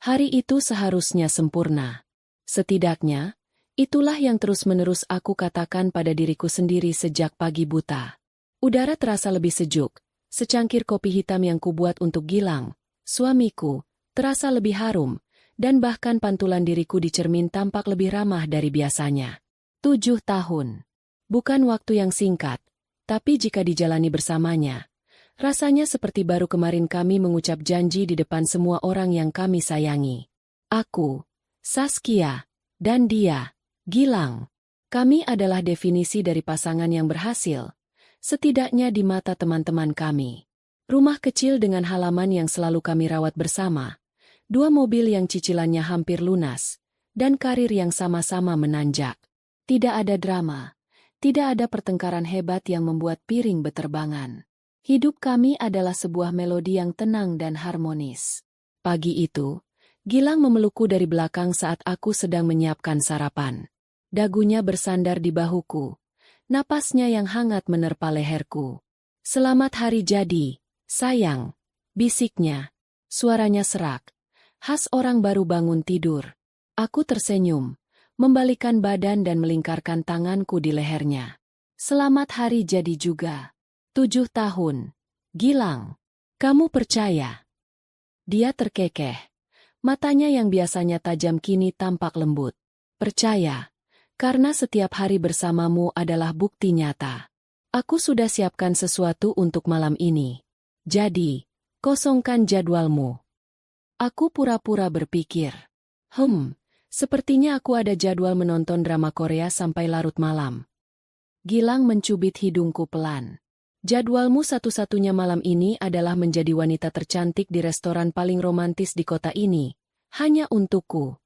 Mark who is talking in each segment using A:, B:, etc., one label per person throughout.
A: Hari itu seharusnya sempurna. Setidaknya, itulah yang terus-menerus aku katakan pada diriku sendiri sejak pagi buta. Udara terasa lebih sejuk, secangkir kopi hitam yang kubuat untuk Gilang, suamiku, terasa lebih harum, dan bahkan pantulan diriku di cermin tampak lebih ramah dari biasanya. 7 tahun. Bukan waktu yang singkat, tapi jika dijalani bersamanya, rasanya seperti baru kemarin kami mengucap janji di depan semua orang yang kami sayangi. Aku, Saskia, dan dia, Gilang. Kami adalah definisi dari pasangan yang berhasil, setidaknya di mata teman-teman kami. Rumah kecil dengan halaman yang selalu kami rawat bersama, 2 mobil yang cicilannya hampir lunas, dan karir yang sama-sama menanjak. Tidak ada drama, tidak ada pertengkaran hebat yang membuat piring beterbangan. Hidup kami adalah sebuah melodi yang tenang dan harmonis. Pagi itu, Gilang memelukku dari belakang saat aku sedang menyiapkan sarapan. Dagunya bersandar di bahuku. Napasnya yang hangat menerpa leherku. "Selamat hari jadi, sayang," bisiknya. Suaranya serak, khas orang baru bangun tidur. Aku tersenyum, membalikkan badan dan melingkarkan tanganku di lehernya. "Selamat hari jadi juga. 7 tahun. Gilang, kamu percaya?" Dia terkekeh. Matanya yang biasanya tajam kini tampak lembut. "Percaya. Karena setiap hari bersamamu adalah bukti nyata. Aku sudah siapkan sesuatu untuk malam ini. Jadi, kosongkan jadwalmu." Aku pura-pura berpikir. Sepertinya aku ada jadwal menonton drama Korea sampai larut malam. Gilang mencubit hidungku pelan. "Jadwalmu satu-satunya malam ini adalah menjadi wanita tercantik di restoran paling romantis di kota ini. Hanya untukku."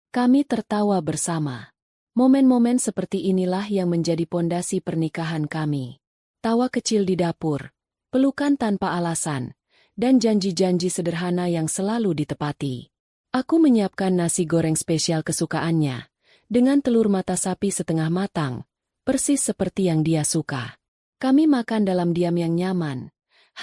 A: Kami tertawa bersama. Momen-momen seperti inilah yang menjadi pondasi pernikahan kami. Tawa kecil di dapur, pelukan tanpa alasan, dan janji-janji sederhana yang selalu ditepati. Aku menyiapkan nasi goreng spesial kesukaannya, dengan telur mata sapi setengah matang, persis seperti yang dia suka. Kami makan dalam diam yang nyaman,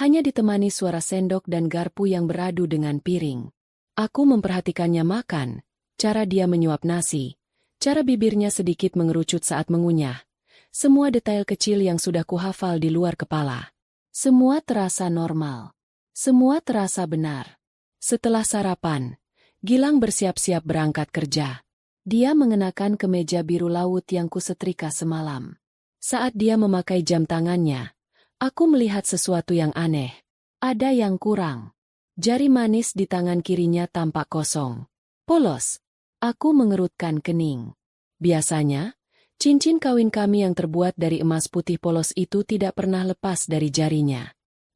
A: hanya ditemani suara sendok dan garpu yang beradu dengan piring. Aku memperhatikannya makan, cara dia menyuap nasi, cara bibirnya sedikit mengerucut saat mengunyah. Semua detail kecil yang sudah kuhafal di luar kepala. Semua terasa normal. Semua terasa benar. Setelah sarapan, Gilang bersiap-siap berangkat kerja. Dia mengenakan kemeja biru laut yang kusetrika semalam. Saat dia memakai jam tangannya, aku melihat sesuatu yang aneh. Ada yang kurang. Jari manis di tangan kirinya tampak kosong. Polos. Aku mengerutkan kening. Biasanya, cincin kawin kami yang terbuat dari emas putih polos itu tidak pernah lepas dari jarinya.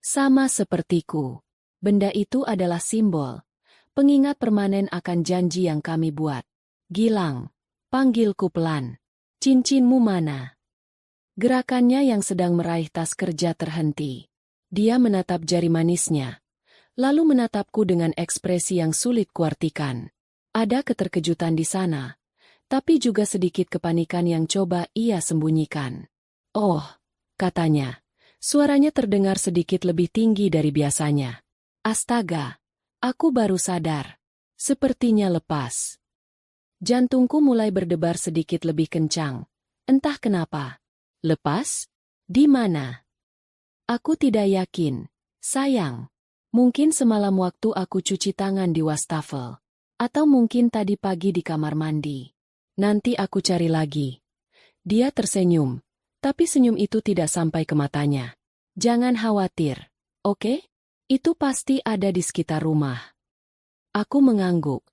A: Sama sepertiku. Benda itu adalah simbol, pengingat permanen akan janji yang kami buat. "Gilang," panggilku pelan. "Cincinmu mana?" Gerakannya yang sedang meraih tas kerja terhenti. Dia menatap jari manisnya, lalu menatapku dengan ekspresi yang sulit kuartikan. Ada keterkejutan di sana, tapi juga sedikit kepanikan yang coba ia sembunyikan. "Oh," katanya. Suaranya terdengar sedikit lebih tinggi dari biasanya. "Astaga, aku baru sadar. Sepertinya lepas." Jantungku mulai berdebar sedikit lebih kencang. Entah kenapa. "Lepas? Di mana?" "Aku tidak yakin, sayang. Mungkin semalam waktu aku cuci tangan di wastafel. Atau mungkin tadi pagi di kamar mandi. Nanti aku cari lagi." Dia tersenyum, tapi senyum itu tidak sampai ke matanya. "Jangan khawatir, oke? Itu pasti ada di sekitar rumah." Aku mengangguk,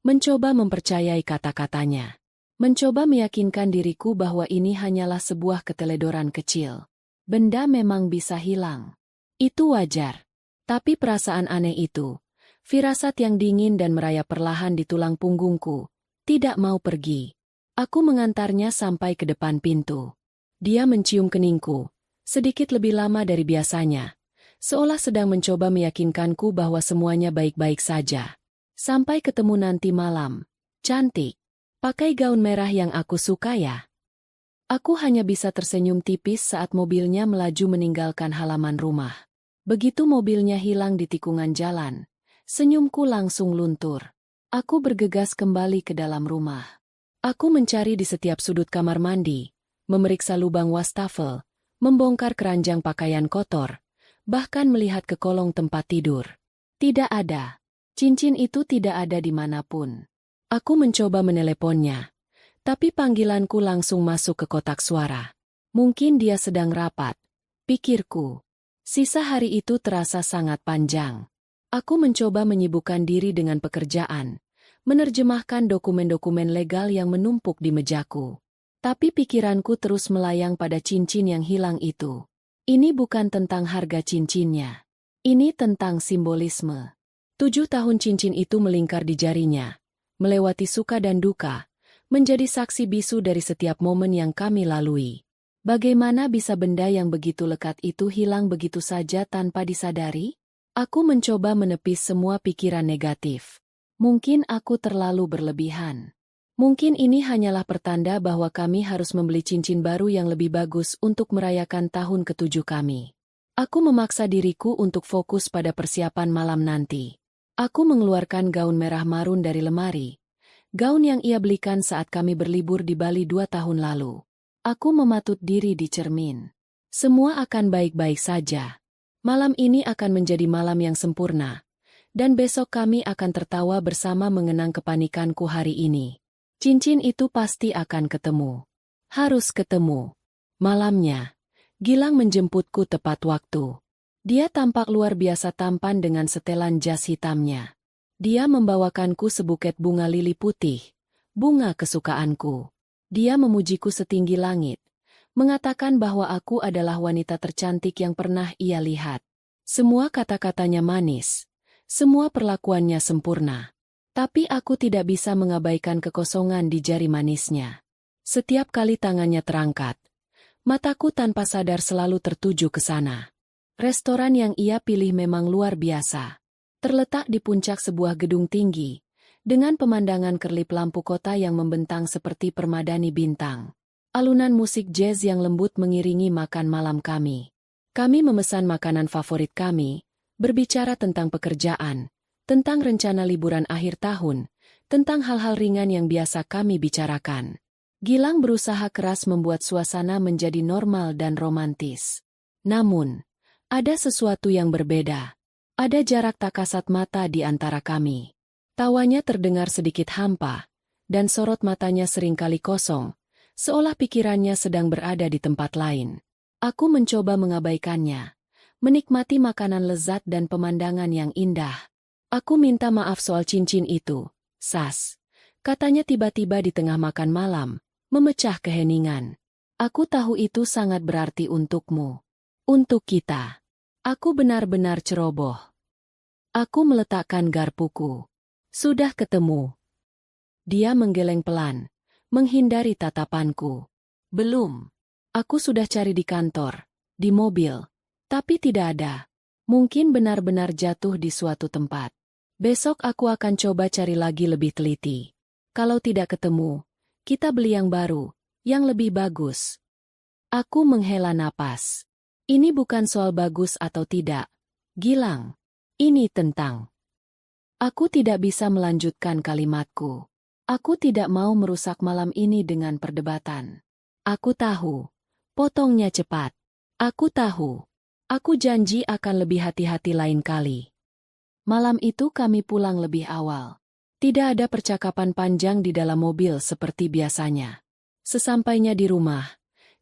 A: mencoba mempercayai kata-katanya. Mencoba meyakinkan diriku bahwa ini hanyalah sebuah keteledoran kecil. Benda memang bisa hilang. Itu wajar. Tapi perasaan aneh itu, firasat yang dingin dan merayap perlahan di tulang punggungku, tidak mau pergi. Aku mengantarnya sampai ke depan pintu. Dia mencium keningku, sedikit lebih lama dari biasanya, seolah sedang mencoba meyakinkanku bahwa semuanya baik-baik saja. "Sampai ketemu nanti malam, cantik. Pakai gaun merah yang aku suka ya." Aku hanya bisa tersenyum tipis saat mobilnya melaju meninggalkan halaman rumah. Begitu mobilnya hilang di tikungan jalan, senyumku langsung luntur. Aku bergegas kembali ke dalam rumah. Aku mencari di setiap sudut kamar mandi, memeriksa lubang wastafel, membongkar keranjang pakaian kotor, bahkan melihat ke kolong tempat tidur. Tidak ada. Cincin itu tidak ada dimanapun. Aku mencoba meneleponnya, tapi panggilanku langsung masuk ke kotak suara. Mungkin dia sedang rapat, pikirku. Sisa hari itu terasa sangat panjang. Aku mencoba menyibukkan diri dengan pekerjaan, menerjemahkan dokumen-dokumen legal yang menumpuk di mejaku. Tapi pikiranku terus melayang pada cincin yang hilang itu. Ini bukan tentang harga cincinnya. Ini tentang simbolisme. 7 tahun cincin itu melingkar di jarinya, melewati suka dan duka, menjadi saksi bisu dari setiap momen yang kami lalui. Bagaimana bisa benda yang begitu lekat itu hilang begitu saja tanpa disadari? Aku mencoba menepis semua pikiran negatif. Mungkin aku terlalu berlebihan. Mungkin ini hanyalah pertanda bahwa kami harus membeli cincin baru yang lebih bagus untuk merayakan tahun ke-7 kami. Aku memaksa diriku untuk fokus pada persiapan malam nanti. Aku mengeluarkan gaun merah marun dari lemari. Gaun yang ia belikan saat kami berlibur di Bali 2 tahun lalu. Aku mematut diri di cermin. Semua akan baik-baik saja. Malam ini akan menjadi malam yang sempurna. Dan besok kami akan tertawa bersama mengenang kepanikanku hari ini. Cincin itu pasti akan ketemu. Harus ketemu. Malamnya, Gilang menjemputku tepat waktu. Dia tampak luar biasa tampan dengan setelan jas hitamnya. Dia membawakanku sebuket bunga lili putih, bunga kesukaanku. Dia memujiku setinggi langit, mengatakan bahwa aku adalah wanita tercantik yang pernah ia lihat. Semua kata-katanya manis, semua perlakuannya sempurna. Tapi aku tidak bisa mengabaikan kekosongan di jari manisnya. Setiap kali tangannya terangkat, mataku tanpa sadar selalu tertuju ke sana. Restoran yang ia pilih memang luar biasa. Terletak di puncak sebuah gedung tinggi, dengan pemandangan kerlip lampu kota yang membentang seperti permadani bintang. Alunan musik jazz yang lembut mengiringi makan malam kami. Kami memesan makanan favorit kami, berbicara tentang pekerjaan, tentang rencana liburan akhir tahun, tentang hal-hal ringan yang biasa kami bicarakan. Gilang berusaha keras membuat suasana menjadi normal dan romantis. Namun, ada sesuatu yang berbeda. Ada jarak tak kasat mata di antara kami. Tawanya terdengar sedikit hampa, dan sorot matanya seringkali kosong, seolah pikirannya sedang berada di tempat lain. Aku mencoba mengabaikannya, menikmati makanan lezat dan pemandangan yang indah. Aku minta maaf soal cincin itu, Sas. Katanya tiba-tiba di tengah makan malam, memecah keheningan. Aku tahu itu sangat berarti untukmu. Untuk kita. Aku benar-benar ceroboh. Aku meletakkan garpuku. Sudah ketemu. Dia menggeleng pelan, menghindari tatapanku. Belum. Aku sudah cari di kantor, di mobil, tapi tidak ada. Mungkin benar-benar jatuh di suatu tempat. Besok aku akan coba cari lagi lebih teliti. Kalau tidak ketemu, kita beli yang baru, yang lebih bagus. Aku menghela napas. Ini bukan soal bagus atau tidak, Gilang. Ini tentang. Aku tidak bisa melanjutkan kalimatku. Aku tidak mau merusak malam ini dengan perdebatan. Aku tahu. Potongnya cepat. Aku tahu. Aku janji akan lebih hati-hati lain kali. Malam itu kami pulang lebih awal. Tidak ada percakapan panjang di dalam mobil seperti biasanya. Sesampainya di rumah,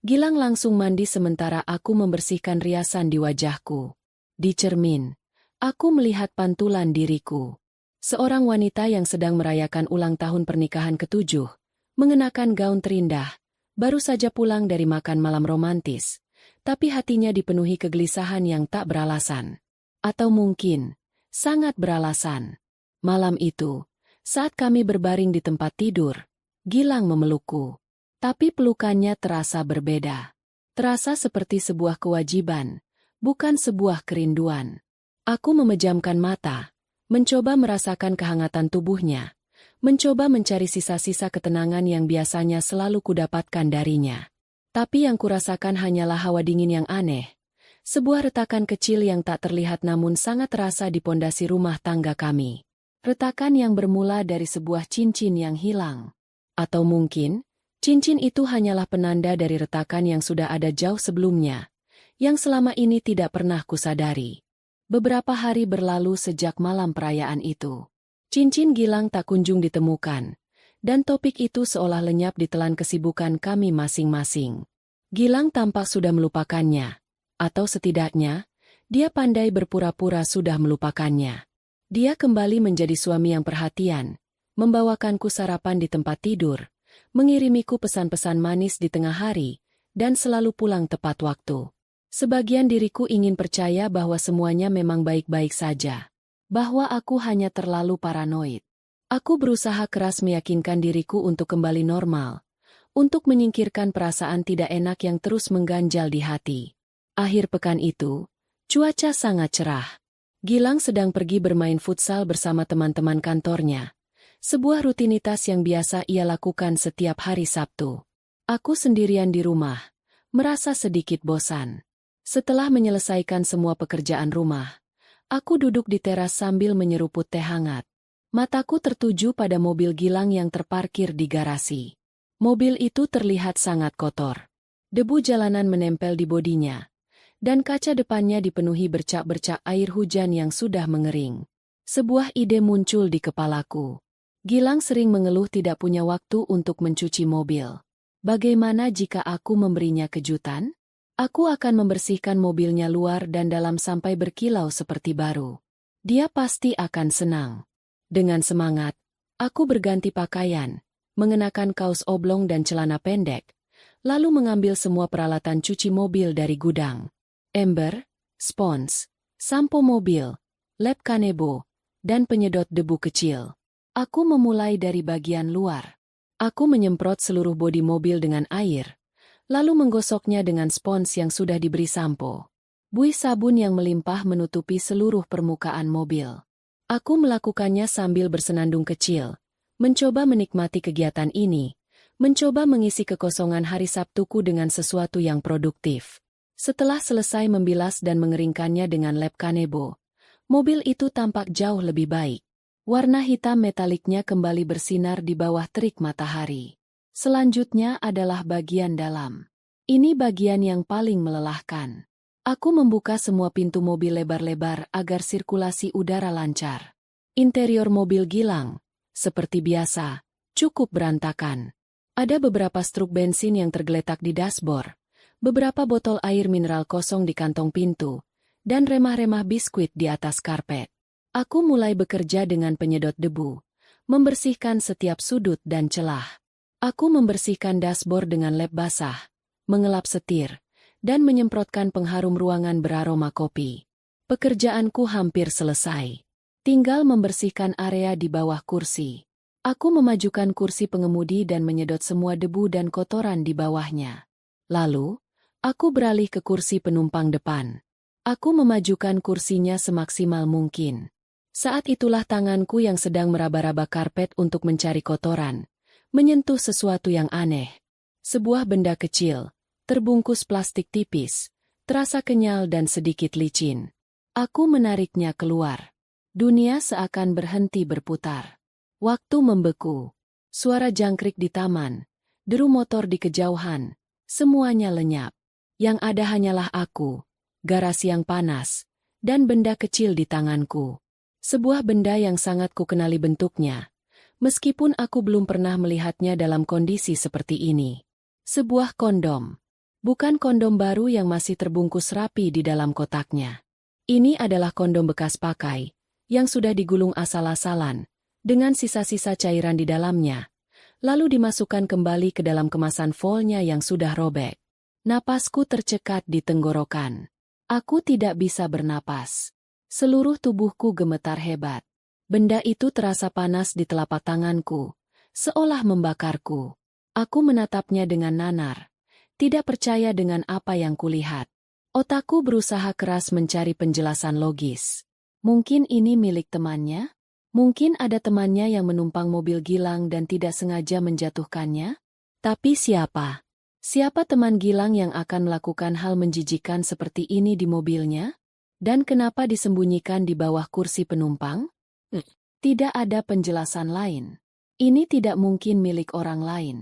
A: Gilang langsung mandi sementara aku membersihkan riasan di wajahku. Di cermin, aku melihat pantulan diriku. Seorang wanita yang sedang merayakan ulang tahun pernikahan ke-7, mengenakan gaun terindah, baru saja pulang dari makan malam romantis, tapi hatinya dipenuhi kegelisahan yang tak beralasan. Atau mungkin, sangat beralasan. Malam itu, saat kami berbaring di tempat tidur, Gilang memelukku. Tapi pelukannya terasa berbeda. Terasa seperti sebuah kewajiban, bukan sebuah kerinduan. Aku memejamkan mata, mencoba merasakan kehangatan tubuhnya, mencoba mencari sisa-sisa ketenangan yang biasanya selalu kudapatkan darinya. Tapi yang kurasakan hanyalah hawa dingin yang aneh, sebuah retakan kecil yang tak terlihat namun sangat terasa di pondasi rumah tangga kami. Retakan yang bermula dari sebuah cincin yang hilang. Atau mungkin, cincin itu hanyalah penanda dari retakan yang sudah ada jauh sebelumnya, yang selama ini tidak pernah kusadari. Beberapa hari berlalu sejak malam perayaan itu. Cincin Gilang tak kunjung ditemukan, dan topik itu seolah lenyap ditelan kesibukan kami masing-masing. Gilang tampak sudah melupakannya, atau setidaknya, dia pandai berpura-pura sudah melupakannya. Dia kembali menjadi suami yang perhatian, membawakanku sarapan di tempat tidur, mengirimiku pesan-pesan manis di tengah hari, dan selalu pulang tepat waktu. Sebagian diriku ingin percaya bahwa semuanya memang baik-baik saja. Bahwa aku hanya terlalu paranoid. Aku berusaha keras meyakinkan diriku untuk kembali normal, untuk menyingkirkan perasaan tidak enak yang terus mengganjal di hati. Akhir pekan itu, cuaca sangat cerah. Gilang sedang pergi bermain futsal bersama teman-teman kantornya. Sebuah rutinitas yang biasa ia lakukan setiap hari Sabtu. Aku sendirian di rumah, merasa sedikit bosan. Setelah menyelesaikan semua pekerjaan rumah, aku duduk di teras sambil menyeruput teh hangat. Mataku tertuju pada mobil Gilang yang terparkir di garasi. Mobil itu terlihat sangat kotor. Debu jalanan menempel di bodinya, dan kaca depannya dipenuhi bercak-bercak air hujan yang sudah mengering. Sebuah ide muncul di kepalaku. Gilang sering mengeluh tidak punya waktu untuk mencuci mobil. Bagaimana jika aku memberinya kejutan? Aku akan membersihkan mobilnya luar dan dalam sampai berkilau seperti baru. Dia pasti akan senang. Dengan semangat, aku berganti pakaian, mengenakan kaos oblong dan celana pendek, lalu mengambil semua peralatan cuci mobil dari gudang. Ember, spons, sampo mobil, lap kanebo, dan penyedot debu kecil. Aku memulai dari bagian luar. Aku menyemprot seluruh bodi mobil dengan air, lalu menggosoknya dengan spons yang sudah diberi sampo. Buih sabun yang melimpah menutupi seluruh permukaan mobil. Aku melakukannya sambil bersenandung kecil, mencoba menikmati kegiatan ini, mencoba mengisi kekosongan hari Sabtuku dengan sesuatu yang produktif. Setelah selesai membilas dan mengeringkannya dengan lap kanebo, mobil itu tampak jauh lebih baik. Warna hitam metaliknya kembali bersinar di bawah terik matahari. Selanjutnya adalah bagian dalam. Ini bagian yang paling melelahkan. Aku membuka semua pintu mobil lebar-lebar agar sirkulasi udara lancar. Interior mobil Gilang, seperti biasa, cukup berantakan. Ada beberapa struk bensin yang tergeletak di dashboard, beberapa botol air mineral kosong di kantong pintu, dan remah-remah biskuit di atas karpet. Aku mulai bekerja dengan penyedot debu, membersihkan setiap sudut dan celah. Aku membersihkan dashboard dengan lap basah, mengelap setir, dan menyemprotkan pengharum ruangan beraroma kopi. Pekerjaanku hampir selesai. Tinggal membersihkan area di bawah kursi. Aku memajukan kursi pengemudi dan menyedot semua debu dan kotoran di bawahnya. Lalu, aku beralih ke kursi penumpang depan. Aku memajukan kursinya semaksimal mungkin. Saat itulah tanganku yang sedang meraba-raba karpet untuk mencari kotoran, menyentuh sesuatu yang aneh. Sebuah benda kecil, terbungkus plastik tipis, terasa kenyal dan sedikit licin. Aku menariknya keluar. Dunia seakan berhenti berputar. Waktu membeku. Suara jangkrik di taman, deru motor di kejauhan, semuanya lenyap. Yang ada hanyalah aku, garasi yang panas, dan benda kecil di tanganku. Sebuah benda yang sangat kukenali bentuknya, meskipun aku belum pernah melihatnya dalam kondisi seperti ini. Sebuah kondom. Bukan kondom baru yang masih terbungkus rapi di dalam kotaknya. Ini adalah kondom bekas pakai, yang sudah digulung asal-asalan, dengan sisa-sisa cairan di dalamnya, lalu dimasukkan kembali ke dalam kemasan foilnya yang sudah robek. Napasku tercekat di tenggorokan. Aku tidak bisa bernapas. Seluruh tubuhku gemetar hebat. Benda itu terasa panas di telapak tanganku, seolah membakarku. Aku menatapnya dengan nanar, tidak percaya dengan apa yang kulihat. Otakku berusaha keras mencari penjelasan logis. Mungkin ini milik temannya? Mungkin ada temannya yang menumpang mobil Gilang dan tidak sengaja menjatuhkannya? Tapi siapa? Siapa teman Gilang yang akan melakukan hal menjijikan seperti ini di mobilnya? Dan kenapa disembunyikan di bawah kursi penumpang? Tidak ada penjelasan lain. Ini tidak mungkin milik orang lain.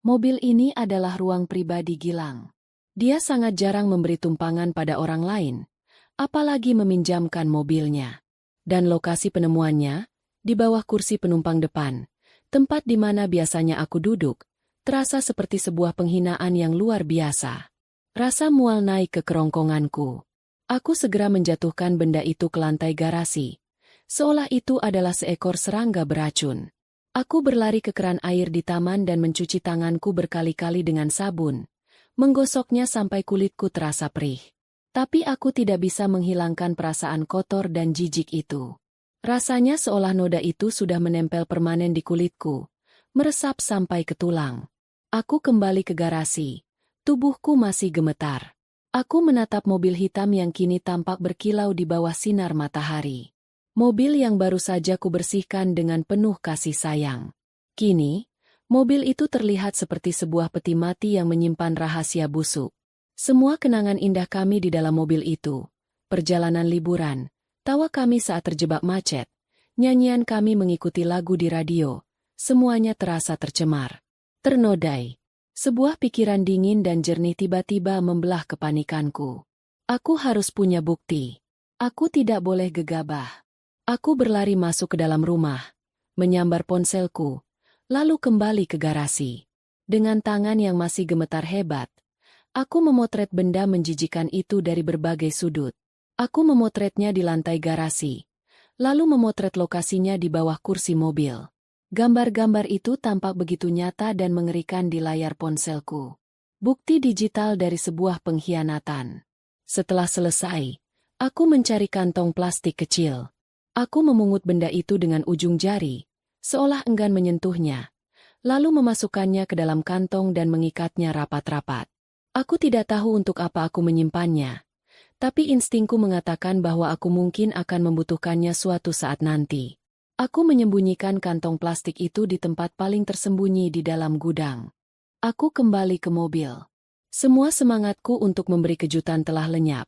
A: Mobil ini adalah ruang pribadi Gilang. Dia sangat jarang memberi tumpangan pada orang lain, apalagi meminjamkan mobilnya. Dan lokasi penemuannya, di bawah kursi penumpang depan, tempat di mana biasanya aku duduk, terasa seperti sebuah penghinaan yang luar biasa. Rasa mual naik ke kerongkonganku. Aku segera menjatuhkan benda itu ke lantai garasi, seolah itu adalah seekor serangga beracun. Aku berlari ke keran air di taman dan mencuci tanganku berkali-kali dengan sabun, menggosoknya sampai kulitku terasa perih. Tapi aku tidak bisa menghilangkan perasaan kotor dan jijik itu. Rasanya seolah noda itu sudah menempel permanen di kulitku, meresap sampai ke tulang. Aku kembali ke garasi. Tubuhku masih gemetar. Aku menatap mobil hitam yang kini tampak berkilau di bawah sinar matahari. Mobil yang baru saja kubersihkan dengan penuh kasih sayang. Kini, mobil itu terlihat seperti sebuah peti mati yang menyimpan rahasia busuk. Semua kenangan indah kami di dalam mobil itu, perjalanan liburan, tawa kami saat terjebak macet, nyanyian kami mengikuti lagu di radio, semuanya terasa tercemar, ternodai. Sebuah pikiran dingin dan jernih tiba-tiba membelah kepanikanku. Aku harus punya bukti. Aku tidak boleh gegabah. Aku berlari masuk ke dalam rumah, menyambar ponselku, lalu kembali ke garasi. Dengan tangan yang masih gemetar hebat, aku memotret benda menjijikan itu dari berbagai sudut. Aku memotretnya di lantai garasi, lalu memotret lokasinya di bawah kursi mobil. Gambar-gambar itu tampak begitu nyata dan mengerikan di layar ponselku. Bukti digital dari sebuah pengkhianatan. Setelah selesai, aku mencari kantong plastik kecil. Aku memungut benda itu dengan ujung jari, seolah enggan menyentuhnya, lalu memasukkannya ke dalam kantong dan mengikatnya rapat-rapat. Aku tidak tahu untuk apa aku menyimpannya, tapi instingku mengatakan bahwa aku mungkin akan membutuhkannya suatu saat nanti. Aku menyembunyikan kantong plastik itu di tempat paling tersembunyi di dalam gudang. Aku kembali ke mobil. Semua semangatku untuk memberi kejutan telah lenyap,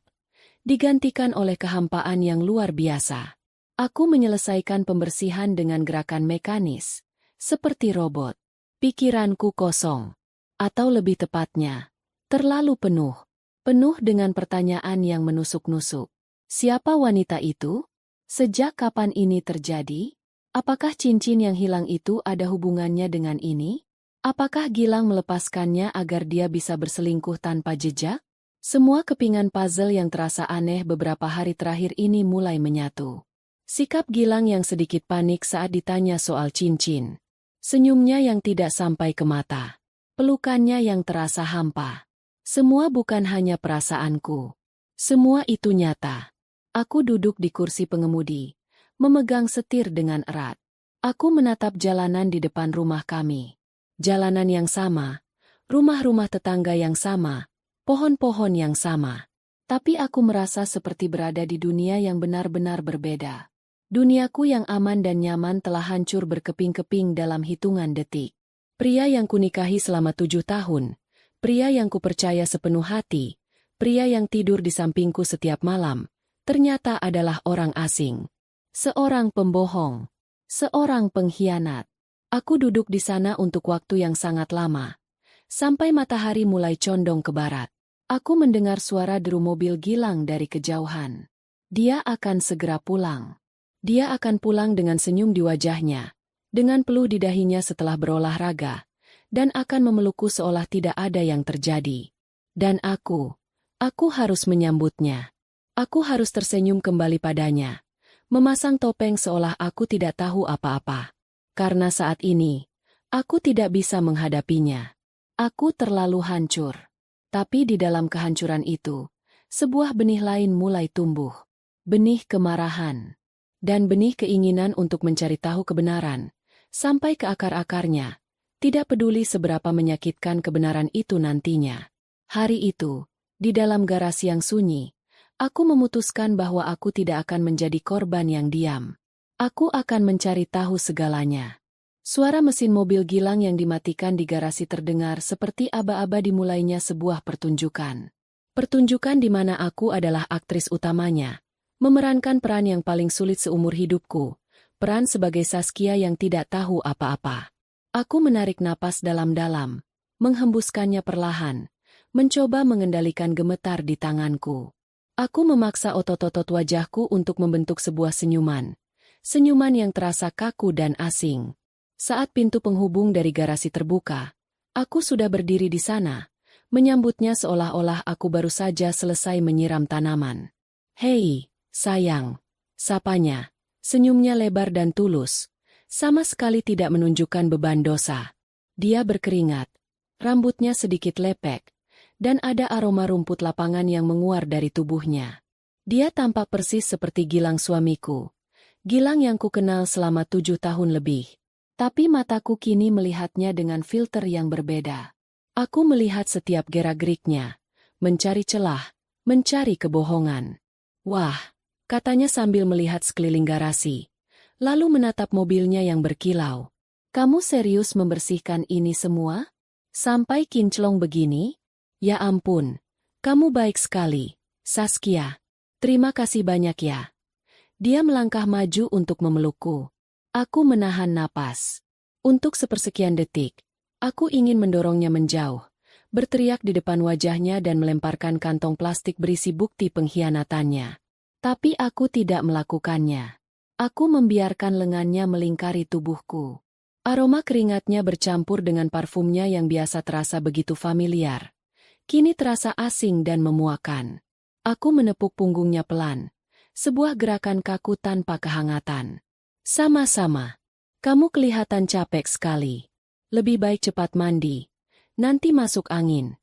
A: digantikan oleh kehampaan yang luar biasa. Aku menyelesaikan pembersihan dengan gerakan mekanis, seperti robot. Pikiranku kosong, atau lebih tepatnya, terlalu penuh. Penuh dengan pertanyaan yang menusuk-nusuk. Siapa wanita itu? Sejak kapan ini terjadi? Apakah cincin yang hilang itu ada hubungannya dengan ini? Apakah Gilang melepaskannya agar dia bisa berselingkuh tanpa jejak? Semua kepingan puzzle yang terasa aneh beberapa hari terakhir ini mulai menyatu. Sikap Gilang yang sedikit panik saat ditanya soal cincin. Senyumnya yang tidak sampai ke mata. Pelukannya yang terasa hampa. Semua bukan hanya perasaanku. Semua itu nyata. Aku duduk di kursi pengemudi, memegang setir dengan erat. Aku menatap jalanan di depan rumah kami. Jalanan yang sama, rumah-rumah tetangga yang sama, pohon-pohon yang sama. Tapi aku merasa seperti berada di dunia yang benar-benar berbeda. Duniaku yang aman dan nyaman telah hancur berkeping-keping dalam hitungan detik. Pria yang kunikahi selama 7 tahun, pria yang kupercaya sepenuh hati, pria yang tidur di sampingku setiap malam, ternyata adalah orang asing. Seorang pembohong, seorang pengkhianat. Aku duduk di sana untuk waktu yang sangat lama, sampai matahari mulai condong ke barat. Aku mendengar suara deru mobil Gilang dari kejauhan. Dia akan segera pulang. Dia akan pulang dengan senyum di wajahnya, dengan peluh di dahinya setelah berolahraga, dan akan memelukku seolah tidak ada yang terjadi. Dan aku harus menyambutnya. Aku harus tersenyum kembali padanya, memasang topeng seolah aku tidak tahu apa-apa. Karena saat ini, aku tidak bisa menghadapinya. Aku terlalu hancur. Tapi di dalam kehancuran itu, sebuah benih lain mulai tumbuh. Benih kemarahan. Dan benih keinginan untuk mencari tahu kebenaran, sampai ke akar-akarnya, tidak peduli seberapa menyakitkan kebenaran itu nantinya. Hari itu, di dalam garasi yang sunyi, aku memutuskan bahwa aku tidak akan menjadi korban yang diam. Aku akan mencari tahu segalanya. Suara mesin mobil Gilang yang dimatikan di garasi terdengar seperti aba-aba dimulainya sebuah pertunjukan. Pertunjukan di mana aku adalah aktris utamanya. Memerankan peran yang paling sulit seumur hidupku, peran sebagai Saskia yang tidak tahu apa-apa. Aku menarik napas dalam-dalam, menghembuskannya perlahan, mencoba mengendalikan gemetar di tanganku. Aku memaksa otot-otot wajahku untuk membentuk sebuah senyuman. Senyuman yang terasa kaku dan asing. Saat pintu penghubung dari garasi terbuka, aku sudah berdiri di sana, menyambutnya seolah-olah aku baru saja selesai menyiram tanaman. "Hei, sayang," sapanya. Senyumnya lebar dan tulus, sama sekali tidak menunjukkan beban dosa. Dia berkeringat, rambutnya sedikit lepek, dan ada aroma rumput lapangan yang menguar dari tubuhnya. Dia tampak persis seperti Gilang suamiku. Gilang yang kukenal selama 7 tahun lebih. Tapi mataku kini melihatnya dengan filter yang berbeda. Aku melihat setiap gerak-geriknya, mencari celah, mencari kebohongan. "Wah," katanya sambil melihat sekeliling garasi, lalu menatap mobilnya yang berkilau. "Kamu serius membersihkan ini semua? Sampai kinclong begini? Ya ampun, kamu baik sekali, Saskia. Terima kasih banyak ya." Dia melangkah maju untuk memelukku. Aku menahan napas. Untuk sepersekian detik, aku ingin mendorongnya menjauh, berteriak di depan wajahnya dan melemparkan kantong plastik berisi bukti pengkhianatannya. Tapi aku tidak melakukannya. Aku membiarkan lengannya melingkari tubuhku. Aroma keringatnya bercampur dengan parfumnya yang biasa terasa begitu familiar. Kini terasa asing dan memuakan. Aku menepuk punggungnya pelan. Sebuah gerakan kaku tanpa kehangatan. "Sama-sama. Kamu kelihatan capek sekali. Lebih baik cepat mandi. Nanti masuk angin."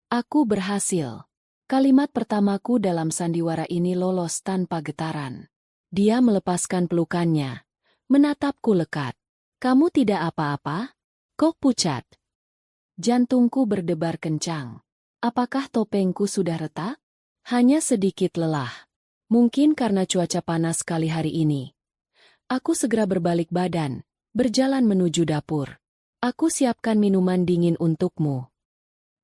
A: Aku berhasil. Kalimat pertamaku dalam sandiwara ini lolos tanpa getaran. Dia melepaskan pelukannya, menatapku lekat. "Kamu tidak apa-apa? Kok pucat?" Jantungku berdebar kencang. Apakah topengku sudah retak? Hanya sedikit lelah. Mungkin karena cuaca panas kali hari ini. Aku segera berbalik badan, berjalan menuju dapur. "Aku siapkan minuman dingin untukmu."